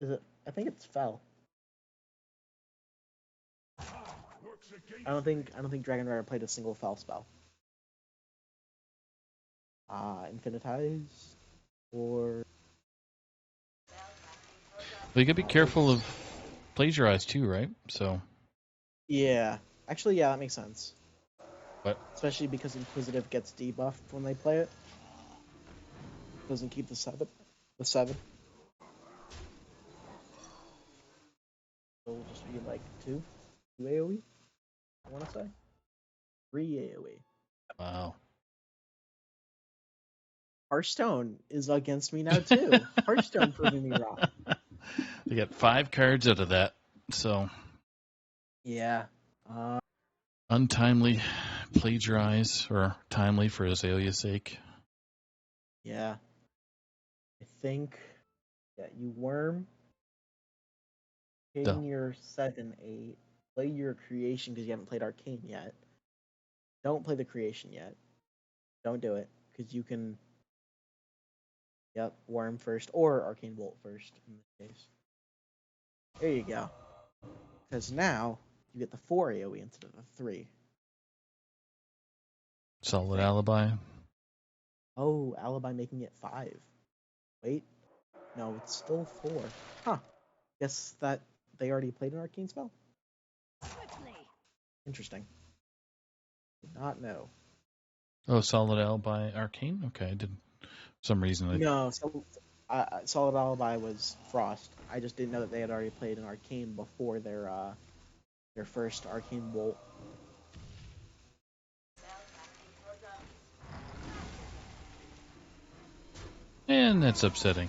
Is it? I think it's Fell. Works against I don't think Dragon Rider played a single Fell spell. Infinitize or But you gotta be careful of plagiarize too, right? So yeah. Actually, yeah, that makes sense. What? Especially because Inquisitive gets debuffed when they play it. Doesn't keep the 7. The 7. So it'll just be like 2 AoE. I want to say 3 AoE. wow. Hearthstone is against me now too. Hearthstone proving me wrong. They got 5 cards out of that. So Yeah. untimely plagiarize or timely for Azalea's sake. Yeah. I think you worm. King your 7/8. Play your creation because you haven't played Arcane yet. Don't play the creation yet. Don't do it because you can. Yep, worm first or Arcane Bolt first in this case. There you go. Because now you get the 4 AoE instead of the 3. Solid alibi. Oh, Alibi making it 5. Wait. No, it's still 4. Huh. Guess that they already played an Arcane spell? Quickly. Interesting. Did not know. Oh, solid alibi arcane? Okay, I didn't for some reason No, so Solid Alibi was Frost. I just didn't know that they had already played an Arcane before their first Arcane Bolt. and that's upsetting.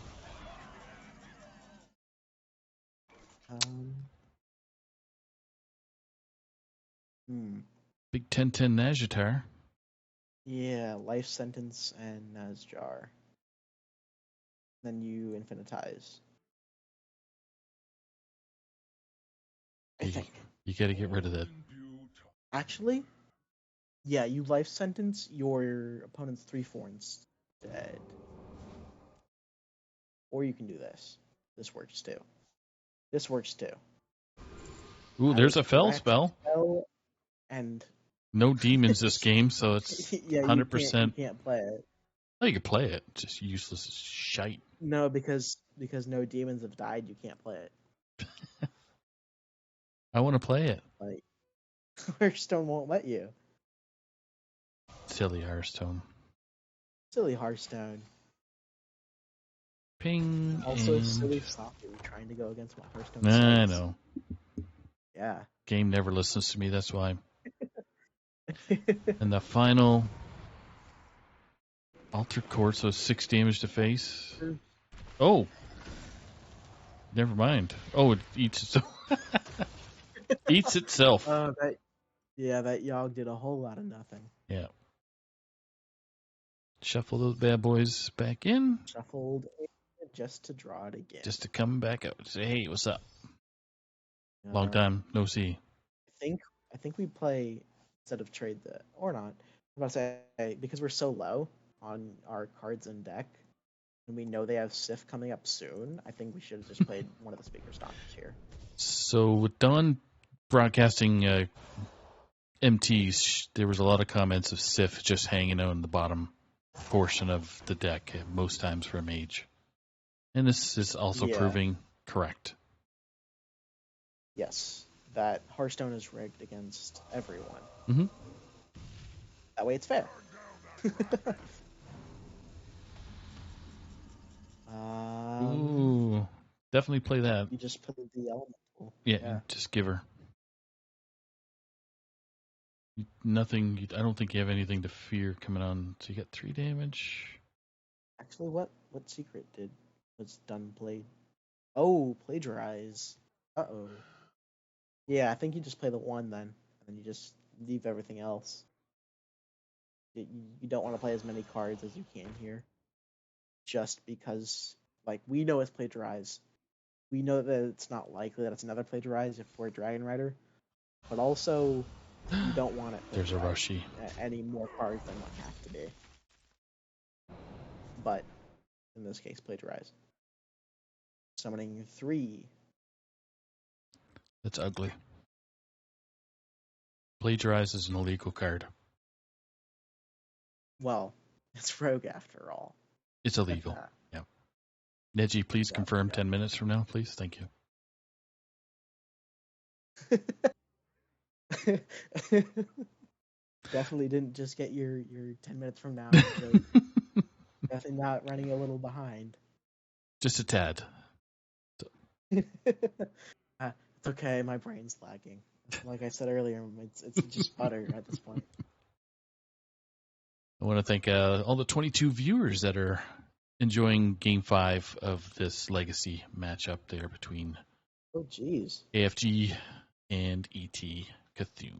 Hmm. Big 10-10 Najatar. Yeah, life sentence and Nazjar. Then you infinitize. I You, think. you got to get rid of that. In due time. Actually, yeah, you life sentence your opponent's 3/4 instead. Or you can do this. This works too. This works too. Ooh, That there's is a fell correct. spell. Spell and No demons this game, so it's yeah, you 100%. can't play it. Oh, you can play it. Just useless as shite. No, because no demons have died, you can't play it. I want to play it. Like Hearthstone won't let you. Silly Hearthstone. Silly Hearthstone. Ping. Also and... silly Saku trying to go against what Hearthstone I says. know. Yeah. Game never listens to me, that's why. And the final Alter Core, so 6 damage to face. Oh. Never mind. Oh, it eats itself. Eats itself. that Yogg did a whole lot of nothing. Yeah. Shuffle those bad boys back in. Shuffled just to draw it again. Just to come back out. Say, hey, what's up? Long Uh, time no see. I think we play instead of trade the or not. I'm about to say because we're so low on our cards and deck, and we know they have Sif coming up soon. I think we should have just played one of the speaker stockers here. So with Don broadcasting MTs, there was a lot of comments of Sif just hanging out in the bottom portion of the deck most times for a mage. And this is also Yeah. proving correct. Yes, that Hearthstone is rigged against everyone. Mm-hmm. That way, it's fair. Ooh, definitely play that. You just put the elemental. Yeah, just give her. Nothing. I don't think you have anything to fear coming on. So you got 3 damage. Actually, what secret was done played? Oh, plagiarize. Uh-oh. Yeah, I think you just play the one then, and then you just leave everything else. You don't want to play as many cards as you can here, just because, like, we know it's plagiarize. We know that it's not likely that it's another plagiarize if we're Dragon Rider, but also you don't want it. There's a Rushy. Any more cards than what have to be. But in this case, plagiarize. Summoning 3. That's ugly. Plagiarize is an illegal card. Well, it's rogue after all. It's illegal. Yeah. Neji, please confirm 10 minutes from now, please. Thank you. Definitely didn't just get your 10 minutes from now. Definitely not running a little behind. Just a tad. It's okay, my brain's lagging. Like I said earlier, it's just butter at this point. I want to thank all the 22 viewers that are enjoying Game 5 of this Legacy matchup there between Oh, jeez. AFG and ET Cthulhu.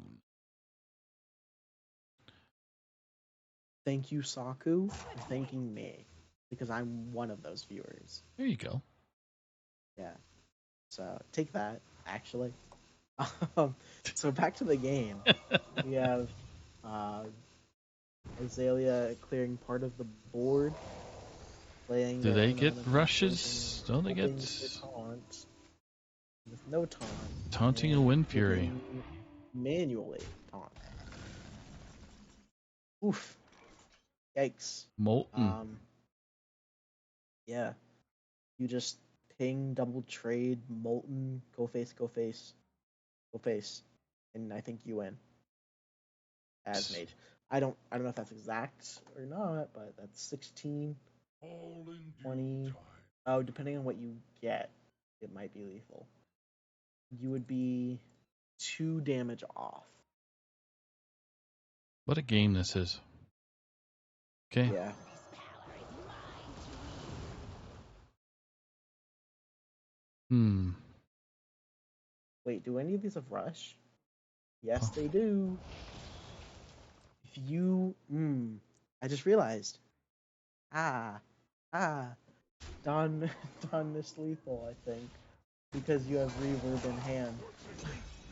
Thank you, Saku, for thanking me, because I'm one of those viewers. There you go. Yeah. So take that, actually. So back to the game. We have Azalea clearing part of the board, playing. Do their they own get elemental rushes? poison, Don't they hoping get for taunt, with no taunt. taunting a and Wind Fury? hoping Manually taunt. Oof. Yikes. Molten. Yeah. You just ping, double trade, Molten, go face, go face, go face, and I think you win as mage. I don't know if that's exact or not, but that's 16, All in due 20. time. Oh, depending on what you get, it might be lethal. You would be 2 damage off. What a game this is. Okay. Yeah. Wait, do any of these have rush? Yes, Oh. they do. I just realized. Ah, Don, Don missed lethal, I think, because you have reverb in hand,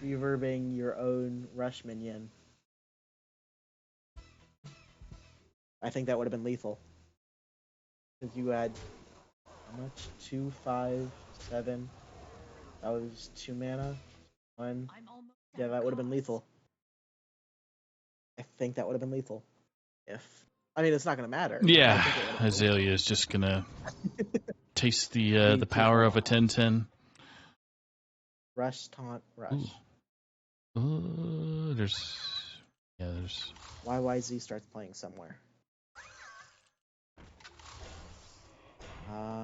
reverbing your own rush minion. I think that would have been lethal, because you had how much? 2, 5, 7. That was 2 mana. 1. I'm almost Yeah, at that would have been cost. lethal. I think that would have been lethal. I mean, it's not gonna matter. But I Yeah, think it would have been Azalea is just gonna taste Be the too power of a far. 10-10. rush, taunt, rush. There's YYZ starts playing somewhere.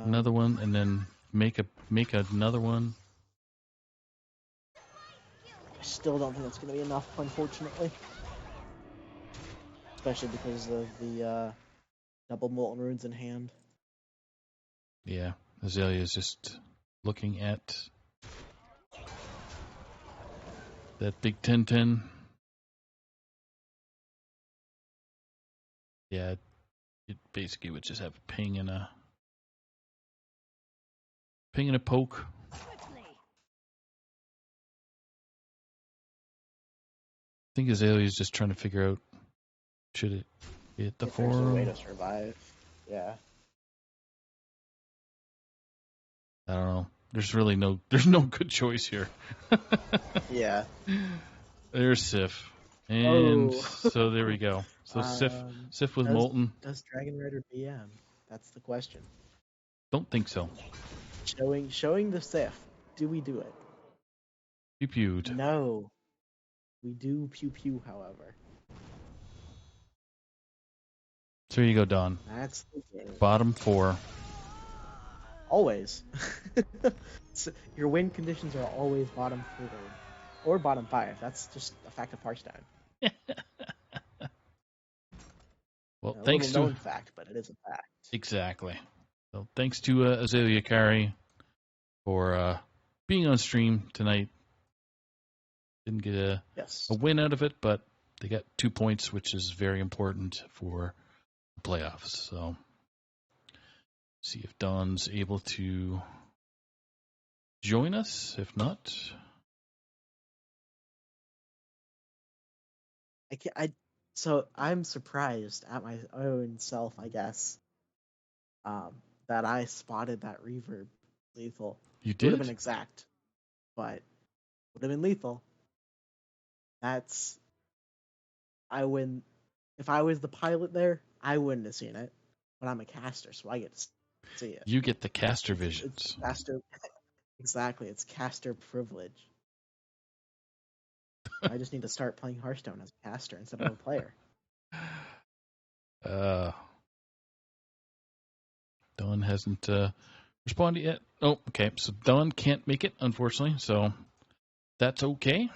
another one, and then make another one. I still don't think that's going to be enough, unfortunately. Especially because of the double Molten Runes in hand. Yeah, Azalea is just looking at that big 10-10. Yeah, it basically would just have a ping and a poke. Quickly. I think Azalea is just trying to figure out, should it hit the If there's a way forum? to survive. Yeah. I don't know. There's no good choice here. Yeah. There's Sif. And Oh. so there we go. So Sif with Molten. Does Dragon Rider BM? That's the question. Don't think so. Showing the Sif. Do we do it? Pew pewed. No. We do pew pew, however. So here you go, Don. That's the game. Bottom 4. Always. So your win conditions are always bottom 4 or bottom 5. That's just a fact of Hearthstone. Well, A thanks little to known fact, but it is a fact. exactly. So thanks to Azalea Kari for being on stream tonight. Didn't get a Yes. win out of it, but they got 2 points, which is very important for the playoffs. So see if Don's able to join us. If not, So I'm surprised at my own self, I guess, that I spotted that reverb lethal. you It would have been did. exact, but would have been lethal. I wouldn't. If I was the pilot there, I wouldn't have seen it. But I'm a caster, so I get to see it. You get the caster It's visions. caster. Exactly, it's caster privilege. I just need to start playing Hearthstone as a caster instead of a player. Don hasn't responded yet. Oh, okay. So Don can't make it, unfortunately. So that's okay.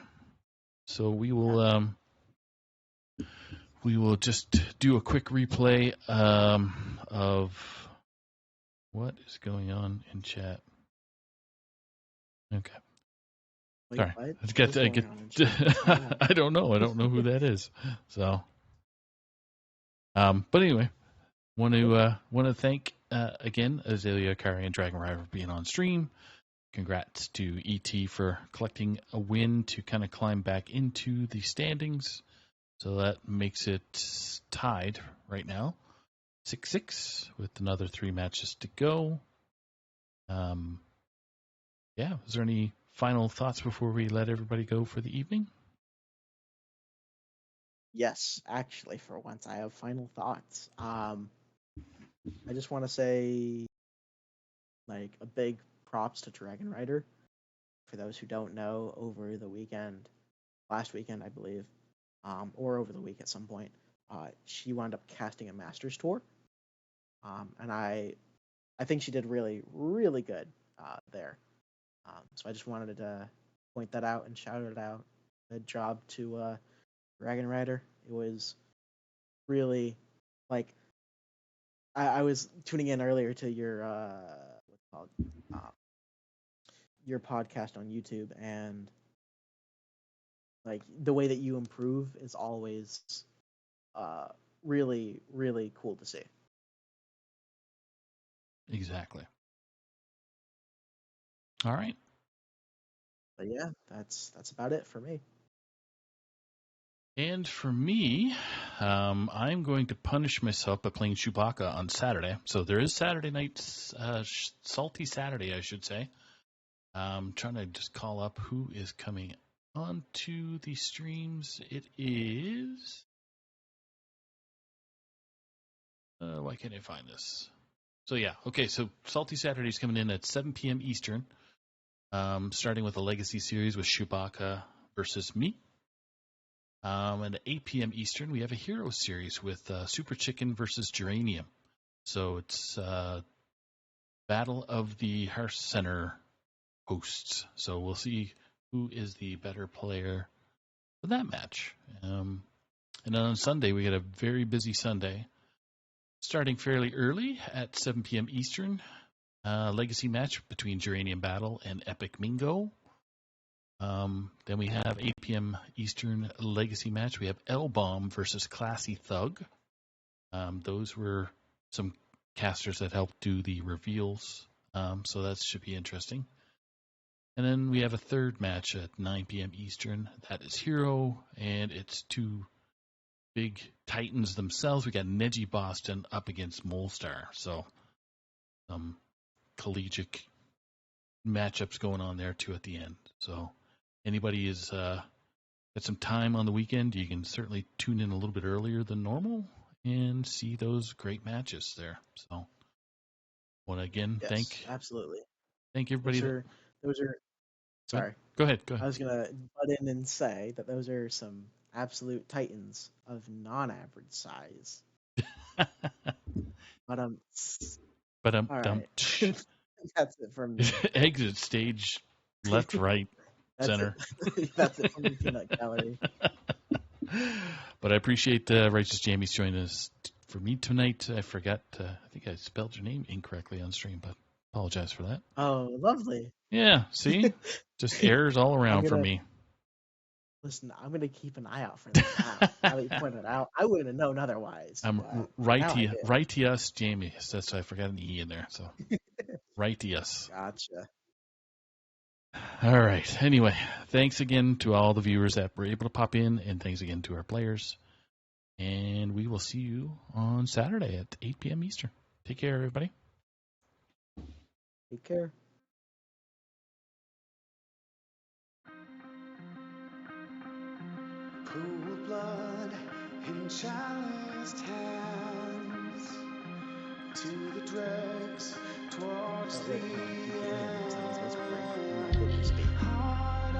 So we will just do a quick replay of what is going on in chat. Okay. Wait, Sorry. what? I don't know. I don't know who that is. So, but anyway, want to thank again Azalea Kari and Dragon Rider for being on stream. Congrats to ET for collecting a win to kind of climb back into the standings. So that makes it tied right now, 6-6 with another 3 matches to go. Yeah, is there any final thoughts before we let everybody go for the evening? Yes, actually, for once, I have final thoughts. I just want to say, like, a big props to Dragon Rider. For those who don't know, over the weekend, last weekend, I believe, or over the week at some point, she wound up casting a Masters tour, and I think she did really, really good there. So I just wanted to point that out and shout it out. Good job to Dragon Rider. It was really like I was tuning in earlier to your what's it called your podcast on YouTube, and like the way that you improve is always really, really cool to see. Exactly. All right. But yeah, that's about it for me. And for me, I'm going to punish myself by playing Chewbacca on Saturday. So there is Saturday night, Salty Saturday, I should say. Trying to just call up who is coming onto the streams. It is. Why can't I find this? So yeah, okay. So Salty Saturday is coming in at 7 p.m. Eastern. Starting with a Legacy series with Chewbacca versus me. And at 8 p.m. Eastern, we have a Hero series with Super Chicken versus Geranium. So it's Battle of the Hearth Center hosts. So we'll see who is the better player for that match. And then on Sunday, we get a very busy Sunday. Starting fairly early at 7 p.m. Eastern, Legacy match between Geranium Battle and Epic Mingo. Then we have 8 p.m. Eastern Legacy match. We have L-Bomb versus Classy Thug. Those were some casters that helped do the reveals, so that should be interesting. And then we have a third match at 9 p.m. Eastern. That is Hero, and it's two big titans themselves. We got Neji Boston up against Molestar, so some collegiate matchups going on there too at the end. So anybody is got some time on the weekend, you can certainly tune in a little bit earlier than normal and see those great matches there. So, want to again Yes, absolutely. thank everybody. Those are. Sorry, Go ahead. I was gonna butt in and say that those are some absolute titans of non-average size. But all right. That's it from me. Exit stage, left, right, center. That's it from the peanut gallery. But I appreciate Righteous Jamie's joining us for me tonight. I forgot. I think I spelled your name incorrectly on stream, but apologize for that. Oh, lovely. Yeah, see? Just errors all around for me. Listen, I'm going to keep an eye out for that. Now that you pointed out, I wouldn't have known otherwise. Righteous Jamie. That's I forgot an E in there. So Righteous. Gotcha. All right. Anyway, thanks again to all the viewers that were able to pop in, and thanks again to our players. And we will see you on Saturday at 8 p.m. Eastern. Take care, everybody. Take care. Cool blood in calloused hands, to the dregs towards the end. Hard